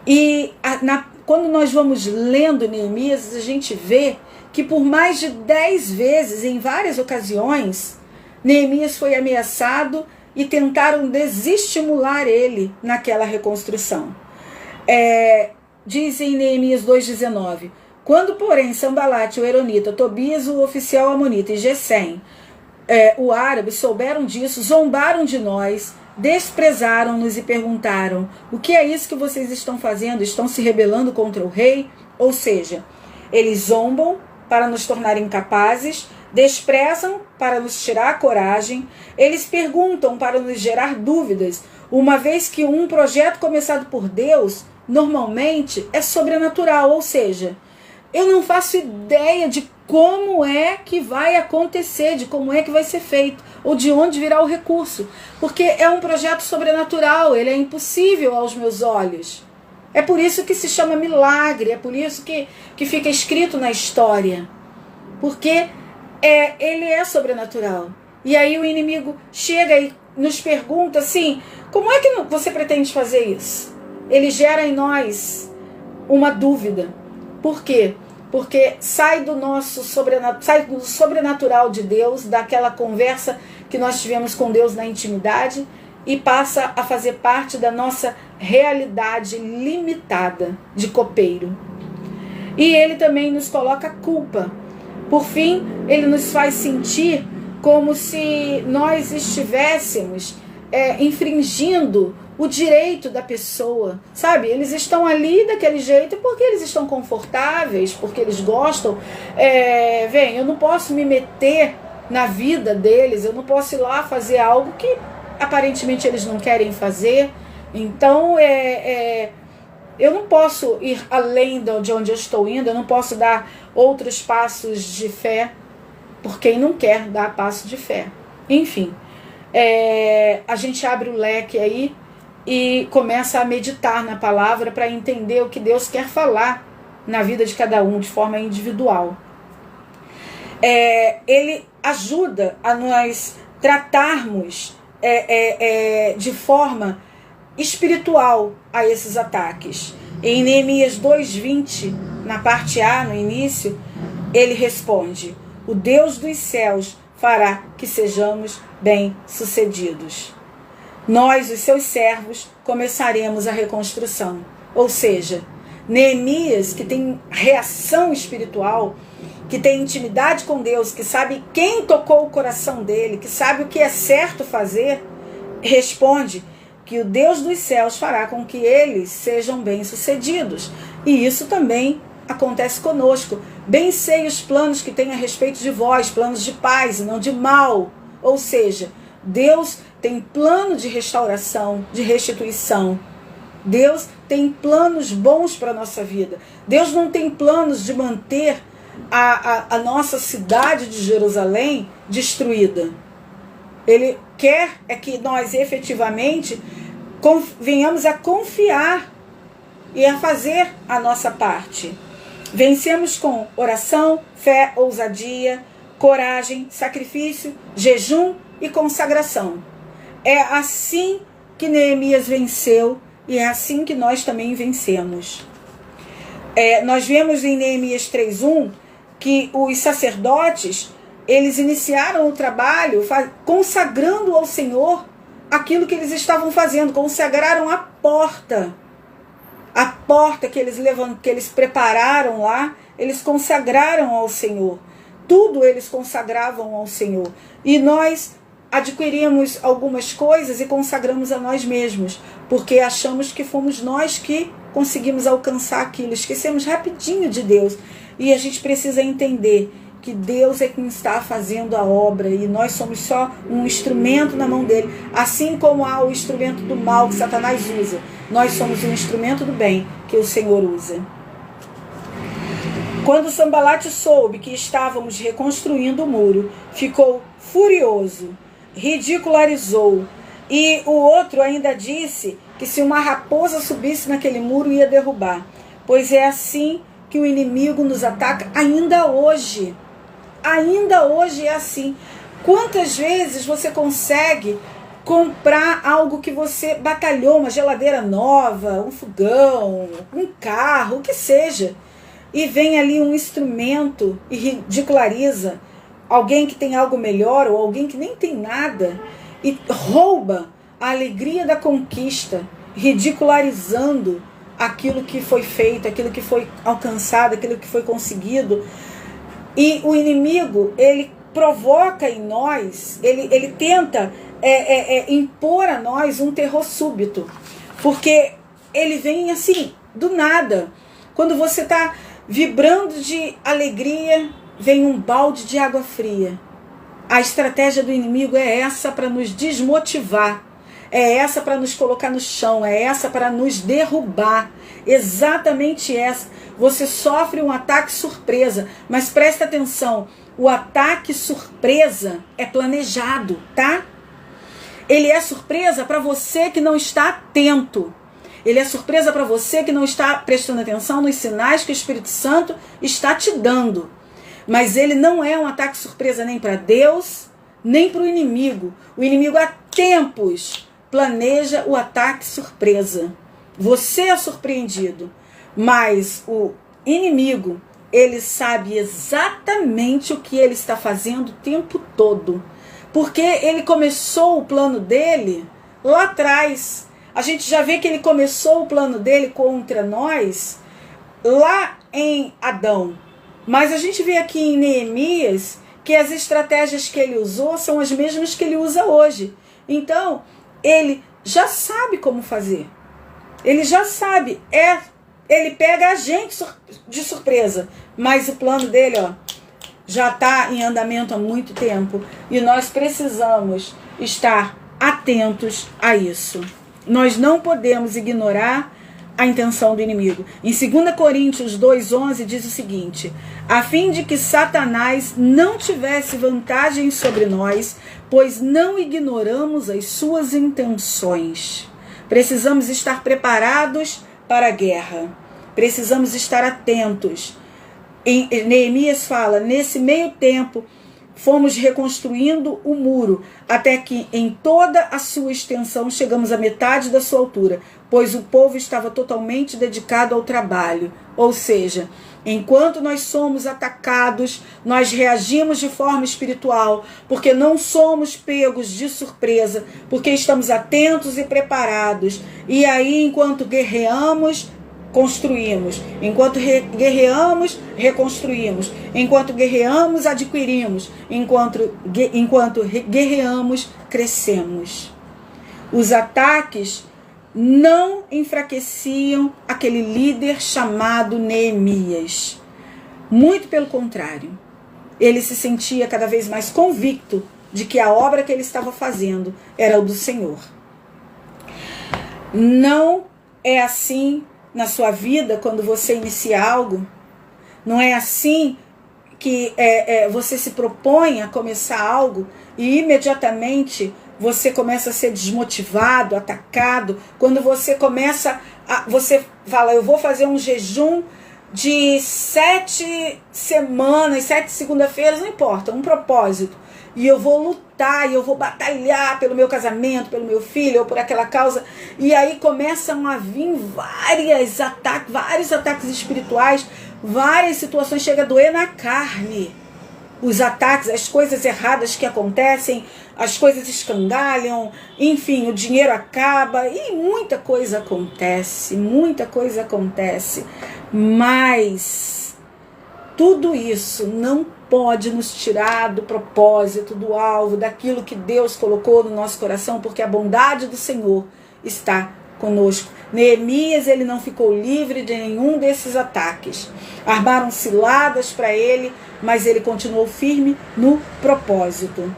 E quando nós vamos lendo Neemias, a gente vê que por mais de 10 vezes, em várias ocasiões, Neemias foi ameaçado e tentaram desestimular ele naquela reconstrução. Diz em Neemias 2,19: quando, porém, Sanbalate, o Eronita, Tobias, o oficial amonita, e Gesem, o árabe, souberam disso, zombaram de nós, desprezaram-nos e perguntaram: o que é isso que vocês estão fazendo? Estão se rebelando contra o rei? Ou seja, eles zombam para nos tornar incapazes, desprezam para nos tirar a coragem, eles perguntam para nos gerar dúvidas, uma vez que um projeto começado por Deus, normalmente, é sobrenatural, ou seja, eu não faço ideia de como é que vai acontecer, de como é que vai ser feito, ou de onde virá o recurso, porque é um projeto sobrenatural, ele é impossível aos meus olhos. É por isso que se chama milagre, é por isso que fica escrito na história, porque ele é sobrenatural. E aí o inimigo chega e nos pergunta assim: como é que você pretende fazer isso? Ele gera em nós uma dúvida. Por quê? porque sai do sobrenatural de Deus, daquela conversa que nós tivemos com Deus na intimidade, e passa a fazer parte da nossa realidade limitada de copeiro. E ele também nos coloca culpa. Por fim, ele nos faz sentir como se nós estivéssemos infringindo o direito da pessoa, sabe? Eles estão ali daquele jeito porque eles estão confortáveis, porque eles gostam. Eu não posso me meter na vida deles, eu não posso ir lá fazer algo que aparentemente eles não querem fazer. Então, eu não posso ir além de onde eu estou indo, eu não posso dar outros passos de fé por quem não quer dar passo de fé. Enfim, a gente abre o leque aí e começa a meditar na palavra para entender o que Deus quer falar na vida de cada um de forma individual. Ele ajuda a nós tratarmos de forma espiritual a esses ataques. Em Neemias 2:20, na parte A, no início, ele responde: o Deus dos céus fará que sejamos bem-sucedidos. Nós, os seus servos, começaremos a reconstrução. Ou seja, Neemias, que tem reação espiritual, que tem intimidade com Deus, que sabe quem tocou o coração dele, que sabe o que é certo fazer, responde que o Deus dos céus fará com que eles sejam bem-sucedidos. E isso também acontece conosco. Bem sei os planos que tem a respeito de vós, planos de paz e não de mal. Ou seja, Deus tem plano de restauração, de restituição. Deus tem planos bons para a nossa vida. Deus não tem planos de manter a nossa cidade de Jerusalém destruída. Ele quer que nós efetivamente venhamos a confiar e a fazer a nossa parte. Vencemos com oração, fé, ousadia, coragem, sacrifício, jejum e consagração. É assim que Neemias venceu e é assim que nós também vencemos. Nós vemos em Neemias 3:1 que os sacerdotes, eles iniciaram o trabalho consagrando ao Senhor aquilo que eles estavam fazendo, consagraram a porta que eles prepararam lá, eles consagraram ao Senhor. Tudo eles consagravam ao Senhor. E nós adquirimos algumas coisas e consagramos a nós mesmos, porque achamos que fomos nós que conseguimos alcançar aquilo. Esquecemos rapidinho de Deus. E a gente precisa entender que Deus é quem está fazendo a obra e nós somos só um instrumento na mão dele. Assim como há o instrumento do mal que Satanás usa, nós somos um instrumento do bem que o Senhor usa. Quando Sambalate soube que estávamos reconstruindo o muro, ficou furioso, ridicularizou, e o outro ainda disse que se uma raposa subisse naquele muro ia derrubar, pois é assim que o inimigo nos ataca ainda hoje. Ainda hoje é assim. Quantas vezes você consegue comprar algo que você batalhou, uma geladeira nova, um fogão, um carro, o que seja, e vem ali um instrumento e ridiculariza alguém que tem algo melhor ou alguém que nem tem nada e rouba a alegria da conquista, ridicularizando aquilo que foi feito, aquilo que foi alcançado, aquilo que foi conseguido. E o inimigo, ele provoca em nós, ele tenta impor a nós um terror súbito, porque ele vem assim, do nada. Quando você está vibrando de alegria, vem um balde de água fria. A estratégia do inimigo é essa para nos desmotivar, é essa para nos colocar no chão, é essa para nos derrubar, exatamente essa. Você sofre um ataque surpresa, mas presta atenção, o ataque surpresa é planejado, tá? Ele é surpresa para você que não está atento. Ele é surpresa para você que não está prestando atenção nos sinais que o Espírito Santo está te dando. Mas ele não é um ataque surpresa nem para Deus, nem para o inimigo. O inimigo há tempos planeja o ataque surpresa. Você é surpreendido, mas o inimigo ele sabe exatamente o que ele está fazendo o tempo todo. Porque ele começou o plano dele lá atrás. A gente já vê que ele começou o plano dele contra nós lá em Adão. Mas a gente vê aqui em Neemias que as estratégias que ele usou são as mesmas que ele usa hoje. Então, ele já sabe como fazer. Ele já sabe. Ele pega a gente de surpresa. Mas o plano dele, já está em andamento há muito tempo. E nós precisamos estar atentos a isso. Nós não podemos ignorar a intenção do inimigo. Em 2 Coríntios 2,11 diz o seguinte: a fim de que Satanás não tivesse vantagem sobre nós, pois não ignoramos as suas intenções. Precisamos estar preparados para a guerra. Precisamos estar atentos. Neemias fala, nesse meio tempo, fomos reconstruindo o muro, até que em toda a sua extensão chegamos à metade da sua altura, pois o povo estava totalmente dedicado ao trabalho. Ou seja, enquanto nós somos atacados, nós reagimos de forma espiritual, porque não somos pegos de surpresa, porque estamos atentos e preparados. E aí, enquanto guerreamos, construímos. Enquanto guerreamos, reconstruímos. Enquanto guerreamos, adquirimos. Enquanto guerreamos, crescemos. Os ataques não enfraqueciam aquele líder chamado Neemias. Muito pelo contrário. Ele se sentia cada vez mais convicto de que a obra que ele estava fazendo era o do Senhor. Não é assim na sua vida quando você inicia algo? Não é assim que você se propõe a começar algo e imediatamente você começa a ser desmotivado, atacado? Quando você você fala, eu vou fazer um jejum de 7 semanas, 7 segunda-feiras, não importa, um propósito. E eu vou lutar, e eu vou batalhar pelo meu casamento, pelo meu filho, ou por aquela causa. E aí começam a vir vários ataques espirituais, várias situações, chega a doer na carne. Os ataques, as coisas erradas que acontecem, as coisas escangalham, enfim, o dinheiro acaba, e muita coisa acontece. Mas tudo isso não pode nos tirar do propósito, do alvo, daquilo que Deus colocou no nosso coração, porque a bondade do Senhor está conosco. Neemias, ele não ficou livre de nenhum desses ataques. Armaram ciladas para ele, mas ele continuou firme no propósito.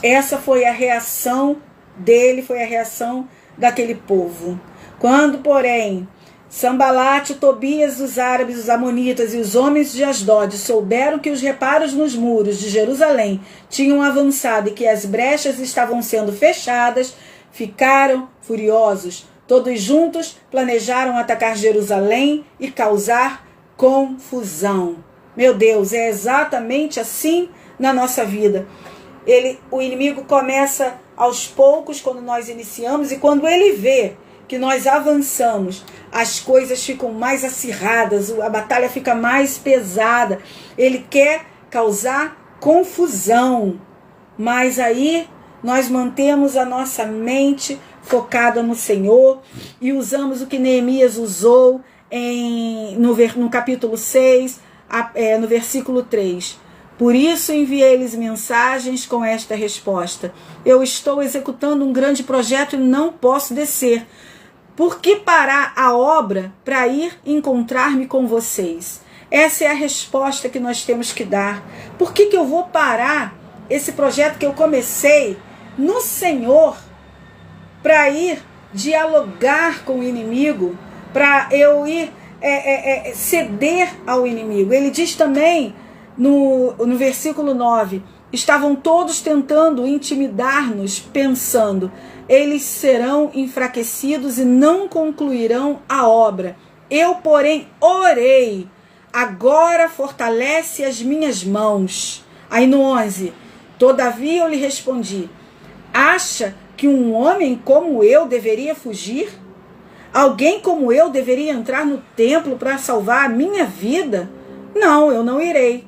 Essa foi a reação dele, foi a reação daquele povo. Quando, porém, Sambalate, Tobias, os árabes, os amonitas e os homens de Asdod souberam que os reparos nos muros de Jerusalém tinham avançado e que as brechas estavam sendo fechadas, ficaram furiosos. Todos juntos planejaram atacar Jerusalém e causar confusão. Meu Deus, é exatamente assim na nossa vida. O inimigo começa aos poucos quando nós iniciamos, e quando ele vê que nós avançamos, as coisas ficam mais acirradas, a batalha fica mais pesada. Ele quer causar confusão, mas aí nós mantemos a nossa mente focada no Senhor e usamos o que Neemias usou no capítulo 6, no versículo 3. Por isso enviei-lhes mensagens com esta resposta: eu estou executando um grande projeto e não posso descer. Por que parar a obra para ir encontrar-me com vocês? Essa é a resposta que nós temos que dar. Por que eu vou parar esse projeto que eu comecei no Senhor para ir dialogar com o inimigo, para eu ir ceder ao inimigo? Ele diz também no versículo 9, estavam todos tentando intimidar-nos, pensando, eles serão enfraquecidos e não concluirão a obra. Eu, porém, orei, agora fortalece as minhas mãos. Aí no 11, todavia eu lhe respondi, acha que um homem como eu deveria fugir? Alguém como eu deveria entrar no templo para salvar a minha vida? Não, eu não irei.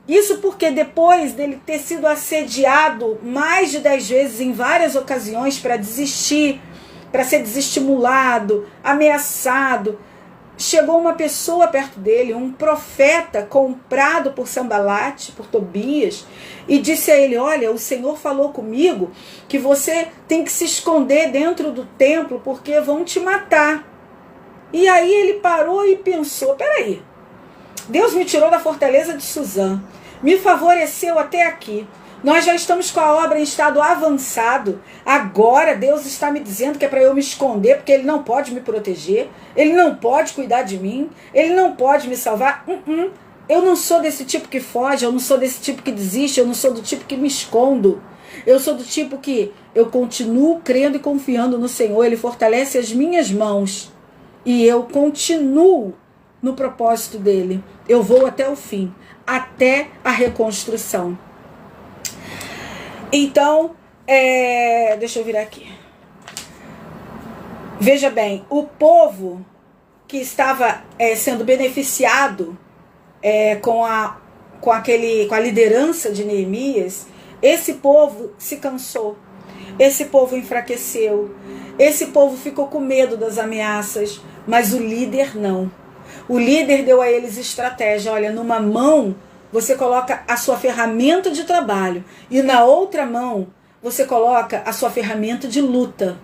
Isso porque depois dele ter sido assediado mais de 10 vezes em várias ocasiões para desistir, para ser desestimulado, ameaçado, chegou uma pessoa perto dele, um profeta comprado por Sambalate, por Tobias, e disse a ele: olha, o Senhor falou comigo que você tem que se esconder dentro do templo porque vão te matar. E aí ele parou e pensou: peraí, Deus me tirou da fortaleza de Suzã, me favoreceu até aqui. Nós já estamos com a obra em estado avançado. Agora Deus está me dizendo que é para eu me esconder, porque Ele não pode me proteger, Ele não pode cuidar de mim, Ele não pode me salvar. Eu não sou desse tipo que foge, eu não sou desse tipo que desiste, eu não sou do tipo que me escondo. Eu sou do tipo que eu continuo crendo e confiando no Senhor. Ele fortalece as minhas mãos e eu continuo no propósito dele. Eu vou até o fim, até a reconstrução. Então, deixa eu virar aqui. Veja bem, o povo que estava sendo beneficiado com a liderança de Neemias, esse povo se cansou, esse povo enfraqueceu, esse povo ficou com medo das ameaças, mas o líder não. O líder deu a eles estratégia. Olha, numa mão você coloca a sua ferramenta de trabalho e na outra mão você coloca a sua ferramenta de luta.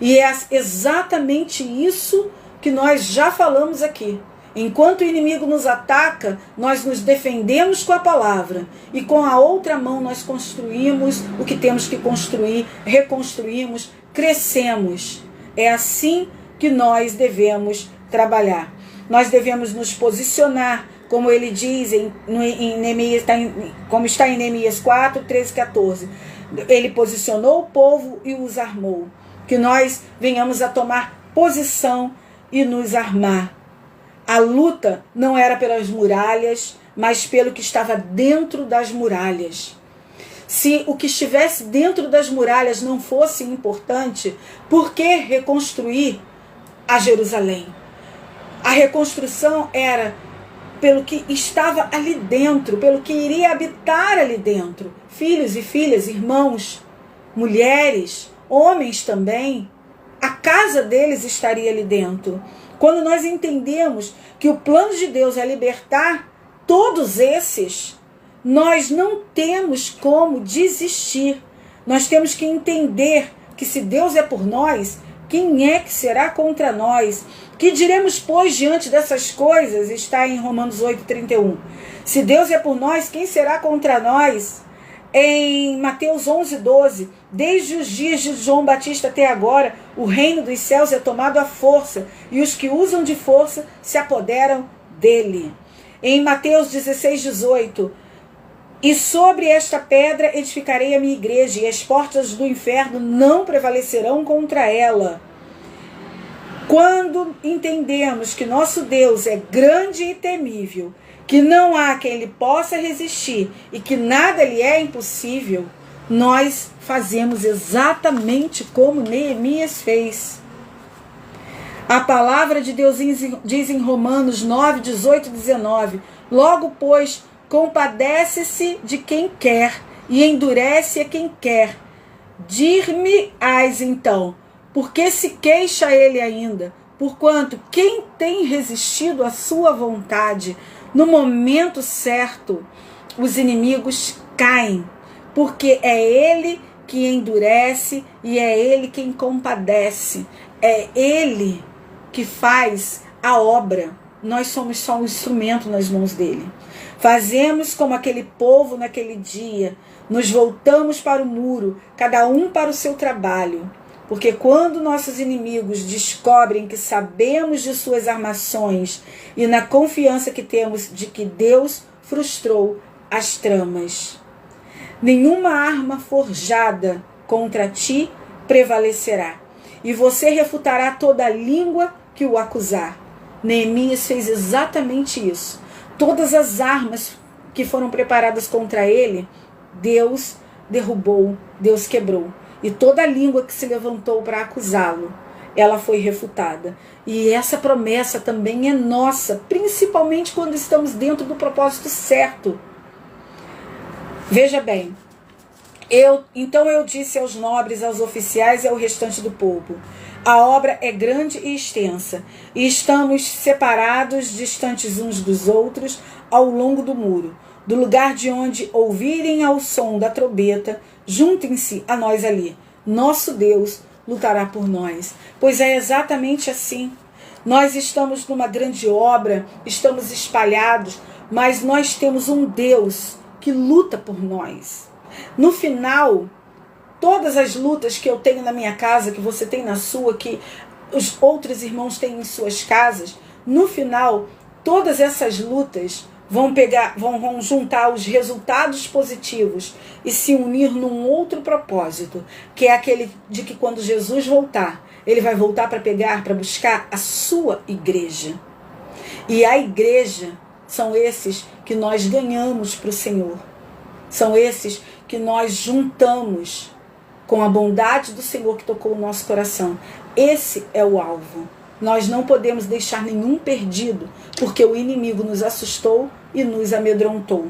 E é exatamente isso que nós já falamos aqui. Enquanto o inimigo nos ataca, nós nos defendemos com a palavra. E com a outra mão nós construímos o que temos que construir, reconstruímos, crescemos. É assim que nós devemos trabalhar. Nós devemos nos posicionar, como ele diz em Neemias, como está em Neemias 4, 13 e 14. Ele posicionou o povo e os armou. Que nós venhamos a tomar posição e nos armar. A luta não era pelas muralhas, mas pelo que estava dentro das muralhas. Se o que estivesse dentro das muralhas não fosse importante, por que reconstruir a Jerusalém? A reconstrução era pelo que estava ali dentro, pelo que iria habitar ali dentro. Filhos e filhas, irmãos, mulheres, homens também. A casa deles estaria ali dentro. Quando nós entendemos que o plano de Deus é libertar todos esses, nós não temos como desistir. Nós temos que entender que se Deus é por nós, quem é que será contra nós? Que diremos, pois, diante dessas coisas? Está em Romanos 8:31. Se Deus é por nós, quem será contra nós? Em Mateus 11:12, desde os dias de João Batista até agora, o reino dos céus é tomado à força, e os que usam de força se apoderam dele. Em Mateus 16:18, e sobre esta pedra edificarei a minha igreja, e as portas do inferno não prevalecerão contra ela. Quando entendemos que nosso Deus é grande e temível, que não há quem lhe possa resistir e que nada lhe é impossível, nós fazemos exatamente como Neemias fez. A palavra de Deus diz em Romanos 9, 18 e 19, logo, pois, compadece-se de quem quer e endurece a quem quer. Dir-me-ás então, por que se queixa ele ainda? Porquanto quem tem resistido à sua vontade, no momento certo, os inimigos caem, porque é ele que endurece e é ele quem compadece, é ele que faz a obra. Nós somos só um instrumento nas mãos dele. Fazemos como aquele povo naquele dia, nos voltamos para o muro, cada um para o seu trabalho. Porque quando nossos inimigos descobrem que sabemos de suas armações e na confiança que temos de que Deus frustrou as tramas, nenhuma arma forjada contra ti prevalecerá, e você refutará toda língua que o acusar. Neemias fez exatamente isso. Todas as armas que foram preparadas contra ele, Deus derrubou, Deus quebrou. E toda língua que se levantou para acusá-lo, ela foi refutada. E essa promessa também é nossa, principalmente quando estamos dentro do propósito certo. Veja bem, então eu disse aos nobres, aos oficiais e ao restante do povo: a obra é grande e extensa, e estamos separados, distantes uns dos outros, ao longo do muro. Do lugar de onde ouvirem ao som da trombeta, juntem-se a nós ali. Nosso Deus lutará por nós. Pois é exatamente assim. Nós estamos numa grande obra, estamos espalhados, mas nós temos um Deus que luta por nós. No final, todas as lutas que eu tenho na minha casa, que você tem na sua, que os outros irmãos têm em suas casas, no final, todas essas lutas vão juntar os resultados positivos e se unir num outro propósito, que é aquele de que quando Jesus voltar, ele vai voltar para buscar a sua igreja. E a igreja são esses que nós ganhamos para o Senhor. São esses que nós juntamos com a bondade do Senhor que tocou o nosso coração. Esse é o alvo. Nós não podemos deixar nenhum perdido, porque o inimigo nos assustou e nos amedrontou.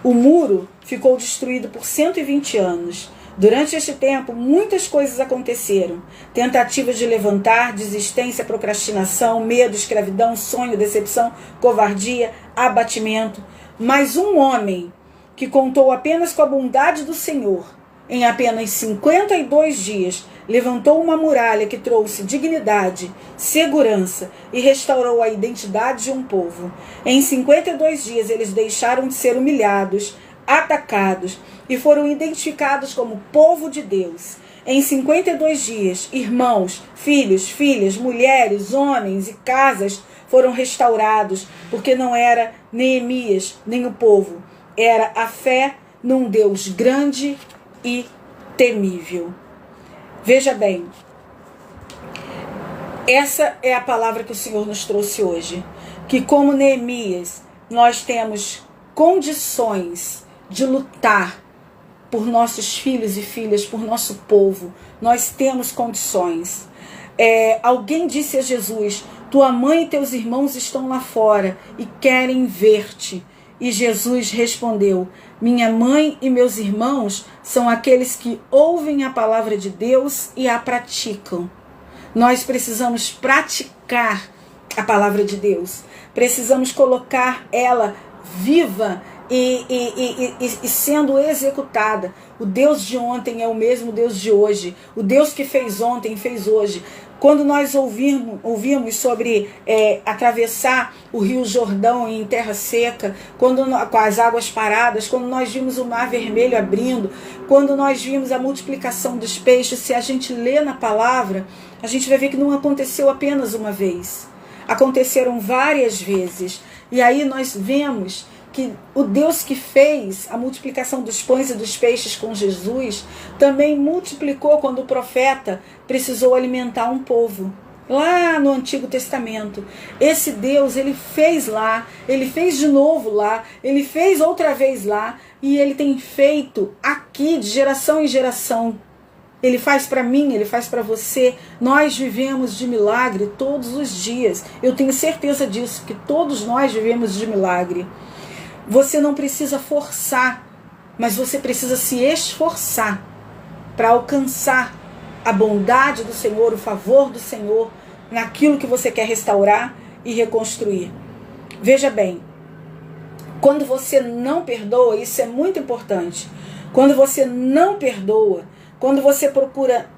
O muro ficou destruído por 120 anos. Durante este tempo, muitas coisas aconteceram. Tentativas de levantar, desistência, procrastinação, medo, escravidão, sonho, decepção, covardia, abatimento. Mas um homem que contou apenas com a bondade do Senhor, em apenas 52 dias, levantou uma muralha que trouxe dignidade, segurança e restaurou a identidade de um povo. Em 52 dias eles deixaram de ser humilhados, atacados e foram identificados como povo de Deus. Em 52 dias, irmãos, filhos, filhas, mulheres, homens e casas foram restaurados, porque não era Neemias nem o povo, era a fé num Deus grande e temível. Veja bem, essa é a palavra que o Senhor nos trouxe hoje, que como Neemias, nós temos condições de lutar por nossos filhos e filhas, por nosso povo. Nós temos condições. Alguém disse a Jesus: tua mãe e teus irmãos estão lá fora e querem ver-te. E Jesus respondeu: minha mãe e meus irmãos são aqueles que ouvem a palavra de Deus e a praticam. Nós precisamos praticar a palavra de Deus. Precisamos colocar ela viva e sendo executada. O Deus de ontem é o mesmo Deus de hoje. O Deus que fez ontem, fez hoje. Quando nós ouvimos sobre atravessar o Rio Jordão em terra seca, com as águas paradas, quando nós vimos o Mar Vermelho abrindo, quando nós vimos a multiplicação dos peixes, se a gente lê na palavra, a gente vai ver que não aconteceu apenas uma vez. Aconteceram várias vezes. E aí nós vemos que o Deus que fez a multiplicação dos pães e dos peixes com Jesus, também multiplicou quando o profeta precisou alimentar um povo. Lá no Antigo Testamento. Esse Deus, ele fez lá, ele fez de novo lá, ele fez outra vez lá, e ele tem feito aqui de geração em geração. Ele faz para mim, ele faz para você. Nós vivemos de milagre todos os dias. Eu tenho certeza disso, que todos nós vivemos de milagre. Você não precisa forçar, mas você precisa se esforçar para alcançar a bondade do Senhor, o favor do Senhor, naquilo que você quer restaurar e reconstruir. Veja bem, quando você não perdoa, isso é muito importante. Quando você não perdoa, quando você procura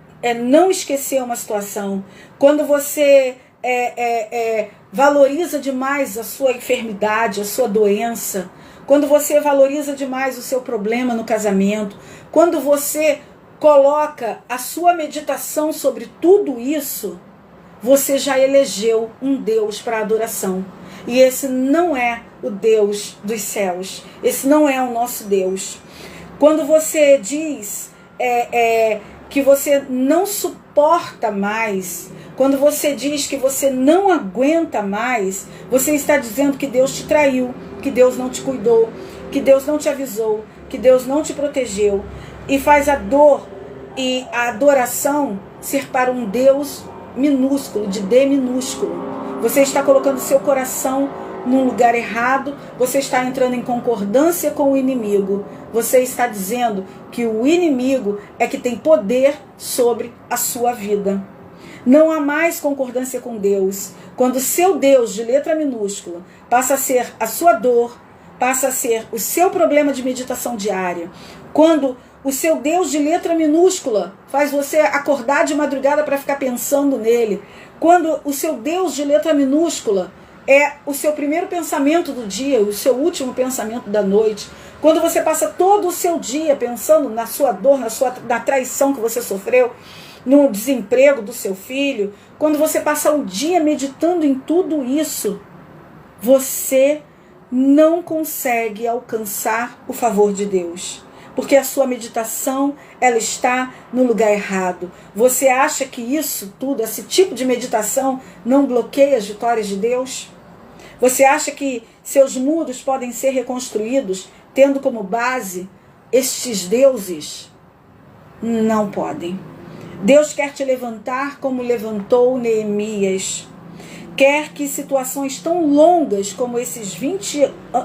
não esquecer uma situação, quando você valoriza demais a sua enfermidade, a sua doença, quando você valoriza demais o seu problema no casamento, quando você coloca a sua meditação sobre tudo isso, você já elegeu um Deus para adoração. E esse não é o Deus dos céus. Esse não é o nosso Deus. Quando você diz que você não suporta mais, quando você diz que você não aguenta mais, você está dizendo que Deus te traiu, que Deus não te cuidou, que Deus não te avisou, que Deus não te protegeu, e faz a dor e a adoração ser para um Deus minúsculo, de D minúsculo. Você está colocando seu coração num lugar errado, você está entrando em concordância com o inimigo. Você está dizendo que o inimigo é que tem poder sobre a sua vida. Não há mais concordância com Deus. Quando o seu Deus, de letra minúscula, passa a ser a sua dor, passa a ser o seu problema de meditação diária. Quando o seu Deus, de letra minúscula, faz você acordar de madrugada para ficar pensando nele. Quando o seu Deus, de letra minúscula, é o seu primeiro pensamento do dia, o seu último pensamento da noite. Quando você passa todo o seu dia pensando na sua dor, na traição que você sofreu, no desemprego do seu filho, quando você passa o dia meditando em tudo isso, você não consegue alcançar o favor de Deus. Porque a sua meditação, ela está no lugar errado. Você acha que isso tudo, esse tipo de meditação, não bloqueia as vitórias de Deus? Você acha que seus muros podem ser reconstruídos tendo como base estes deuses? Não podem. Deus quer te levantar como levantou Neemias. Quer que situações tão longas como esses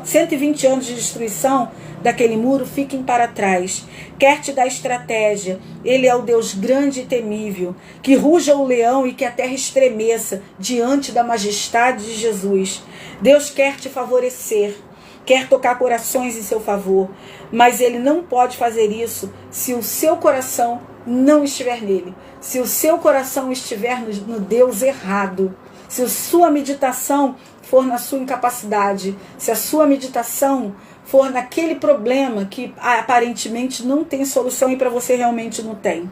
120 anos de destruição daquele muro fiquem para trás. Quer te dar estratégia. Ele é o Deus grande e temível, que ruja o leão e que a terra estremeça diante da majestade de Jesus. Deus quer te favorecer, quer tocar corações em seu favor, mas Ele não pode fazer isso se o seu coração não estiver nele, se o seu coração estiver no Deus errado. Se a sua meditação for na sua incapacidade, se a sua meditação for naquele problema que aparentemente não tem solução e para você realmente não tem.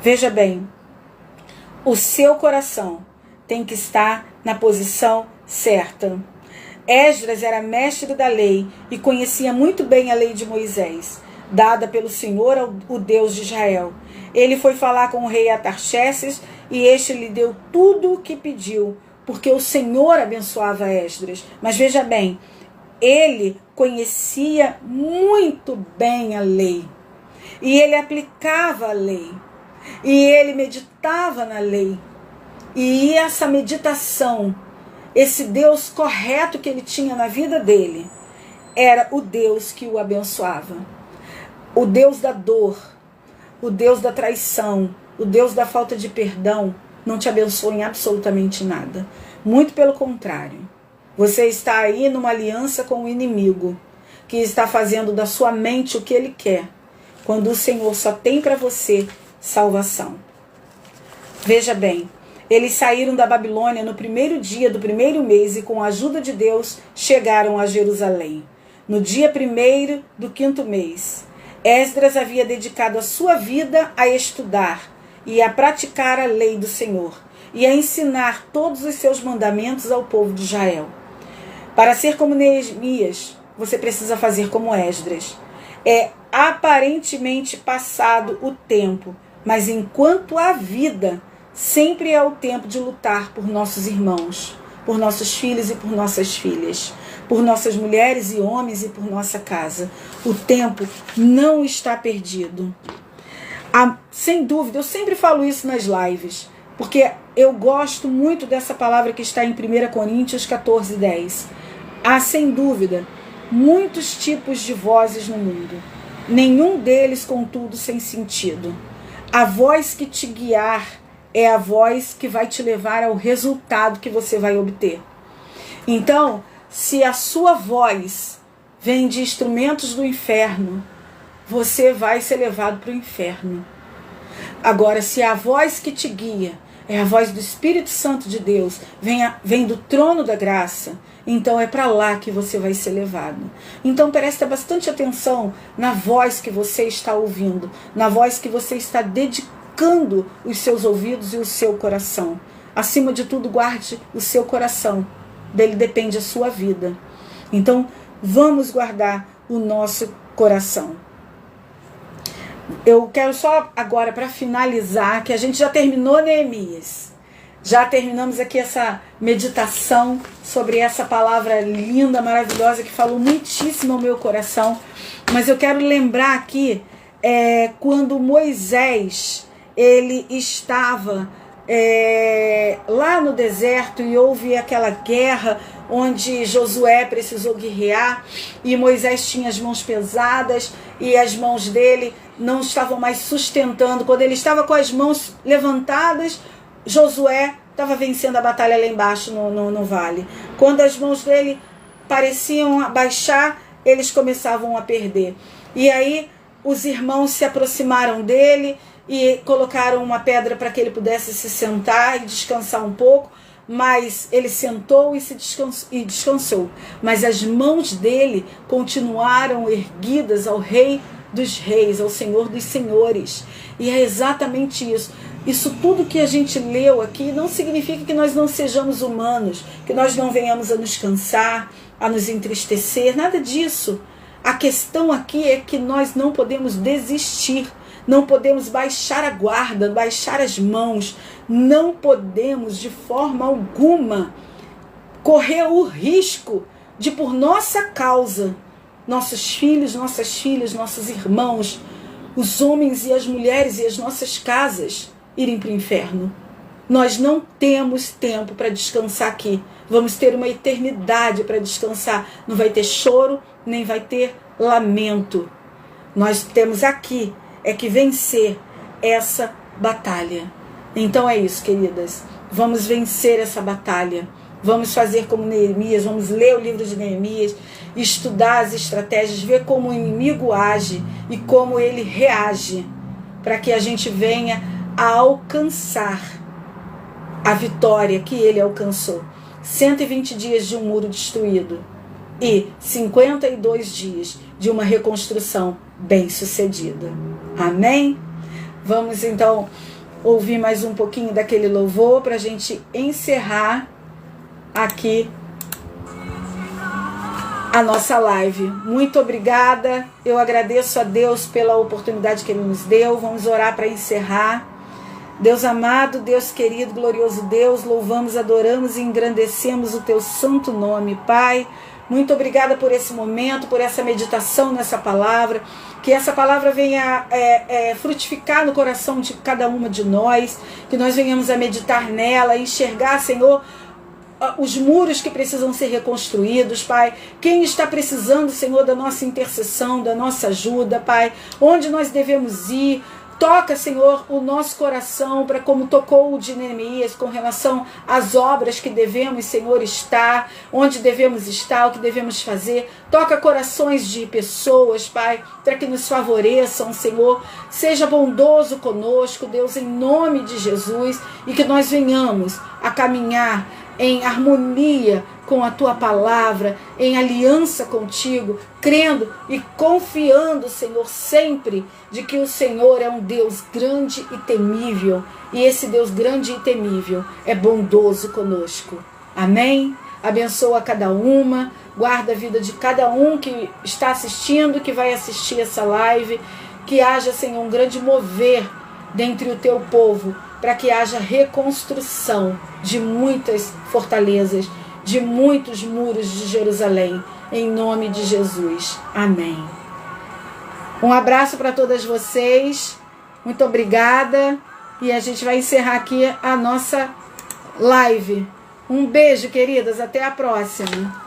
Veja bem, o seu coração tem que estar na posição certa. Esdras era mestre da lei e conhecia muito bem a lei de Moisés, dada pelo Senhor, o Deus de Israel. Ele foi falar com o rei Artaxerxes e este lhe deu tudo o que pediu, porque o Senhor abençoava Esdras. Mas veja bem, ele conhecia muito bem a lei. E ele aplicava a lei. E ele meditava na lei. E essa meditação, esse Deus correto que ele tinha na vida dele, era o Deus que o abençoava. O Deus da dor, o Deus da traição, o Deus da falta de perdão não te abençoa em absolutamente nada. Muito pelo contrário. Você está aí numa aliança com o inimigo, que está fazendo da sua mente o que ele quer, quando o Senhor só tem para você salvação. Veja bem, eles saíram da Babilônia no primeiro dia do primeiro mês e com a ajuda de Deus chegaram a Jerusalém. No dia 1º do 5º mês, Esdras havia dedicado a sua vida a estudar e a praticar a lei do Senhor e a ensinar todos os seus mandamentos ao povo de Israel. Para ser como Neemias, você precisa fazer como Esdras. É aparentemente passado o tempo, mas enquanto há vida, sempre é o tempo de lutar por nossos irmãos, por nossos filhos e por nossas filhas, por nossas mulheres e homens e por nossa casa. O tempo não está perdido. Sem dúvida, eu sempre falo isso nas lives, porque eu gosto muito dessa palavra que está em 1 Coríntios 14:10. Há, sem dúvida, muitos tipos de vozes no mundo, nenhum deles, contudo, sem sentido. A voz que te guiar é a voz que vai te levar ao resultado que você vai obter. Então, se a sua voz vem de instrumentos do inferno, você vai ser levado para o inferno. Agora, se a voz que te guia é a voz do Espírito Santo de Deus, vem do trono da graça, então é para lá que você vai ser levado. Então presta bastante atenção na voz que você está ouvindo, na voz que você está dedicando os seus ouvidos e o seu coração. Acima de tudo, guarde o seu coração, dele depende a sua vida. Então vamos guardar o nosso coração. Eu quero só agora, para finalizar, que a gente já terminou Neemias. Já terminamos aqui essa meditação sobre essa palavra linda, maravilhosa, que falou muitíssimo ao meu coração. Mas eu quero lembrar aqui, quando Moisés ele estava lá no deserto e houve aquela guerra onde Josué precisou guerrear e Moisés tinha as mãos pesadas e as mãos dele não estavam mais sustentando. Quando ele estava com as mãos levantadas, Josué estava vencendo a batalha lá embaixo no vale. Quando as mãos dele pareciam baixar, eles começavam a perder. E aí os irmãos se aproximaram dele e colocaram uma pedra para que ele pudesse se sentar e descansar um pouco, mas ele sentou e descansou. Mas as mãos dele continuaram erguidas ao Rei dos Reis, ao Senhor dos Senhores. E é exatamente isso. Isso tudo que a gente leu aqui não significa que nós não sejamos humanos, que nós não venhamos a nos cansar, a nos entristecer, nada disso. A questão aqui é que nós não podemos desistir, não podemos baixar a guarda, baixar as mãos, não podemos de forma alguma correr o risco de, por nossa causa, nossos filhos, nossas filhas, nossos irmãos, os homens e as mulheres e as nossas casas irem para o inferno. Nós não temos tempo para descansar aqui. Vamos ter uma eternidade para descansar. Não vai ter choro, nem vai ter lamento. Nós temos aqui que vencer essa batalha. Então é isso, queridas. Vamos vencer essa batalha. Vamos fazer como Neemias, vamos ler o livro de Neemias, estudar as estratégias, ver como o inimigo age e como ele reage, para que a gente venha a alcançar a vitória que ele alcançou. 120 dias de um muro destruído e 52 dias de uma reconstrução bem-sucedida. Amém? Vamos então ouvir mais um pouquinho daquele louvor para a gente encerrar aqui a nossa live. Muito obrigada. Eu agradeço a Deus pela oportunidade que Ele nos deu. Vamos orar para encerrar. Deus amado, Deus querido, glorioso Deus, louvamos, adoramos e engrandecemos o Teu santo nome, Pai. Muito obrigada por esse momento, por essa meditação nessa palavra. Que essa palavra venha frutificar no coração de cada uma de nós. Que nós venhamos a meditar nela, enxergar, Senhor, os muros que precisam ser reconstruídos, Pai. Quem está precisando, Senhor, da nossa intercessão, da nossa ajuda, Pai. Onde nós devemos ir. Toca, Senhor, o nosso coração para como tocou o de Neemias com relação às obras que devemos, Senhor, estar, onde devemos estar, o que devemos fazer. Toca corações de pessoas, Pai, para que nos favoreçam, Senhor. Seja bondoso conosco, Deus, em nome de Jesus, e que nós venhamos a caminhar em harmonia com a Tua palavra, em aliança contigo, crendo e confiando, Senhor, sempre de que o Senhor é um Deus grande e temível, e esse Deus grande e temível é bondoso conosco. Amém? Abençoa cada uma, guarda a vida de cada um que está assistindo, que vai assistir essa live, que haja, Senhor, um grande mover dentre o Teu povo, para que haja reconstrução de muitas fortalezas, de muitos muros de Jerusalém, em nome de Jesus. Amém. Um abraço para todas vocês, muito obrigada, e a gente vai encerrar aqui a nossa live. Um beijo, queridas, até a próxima.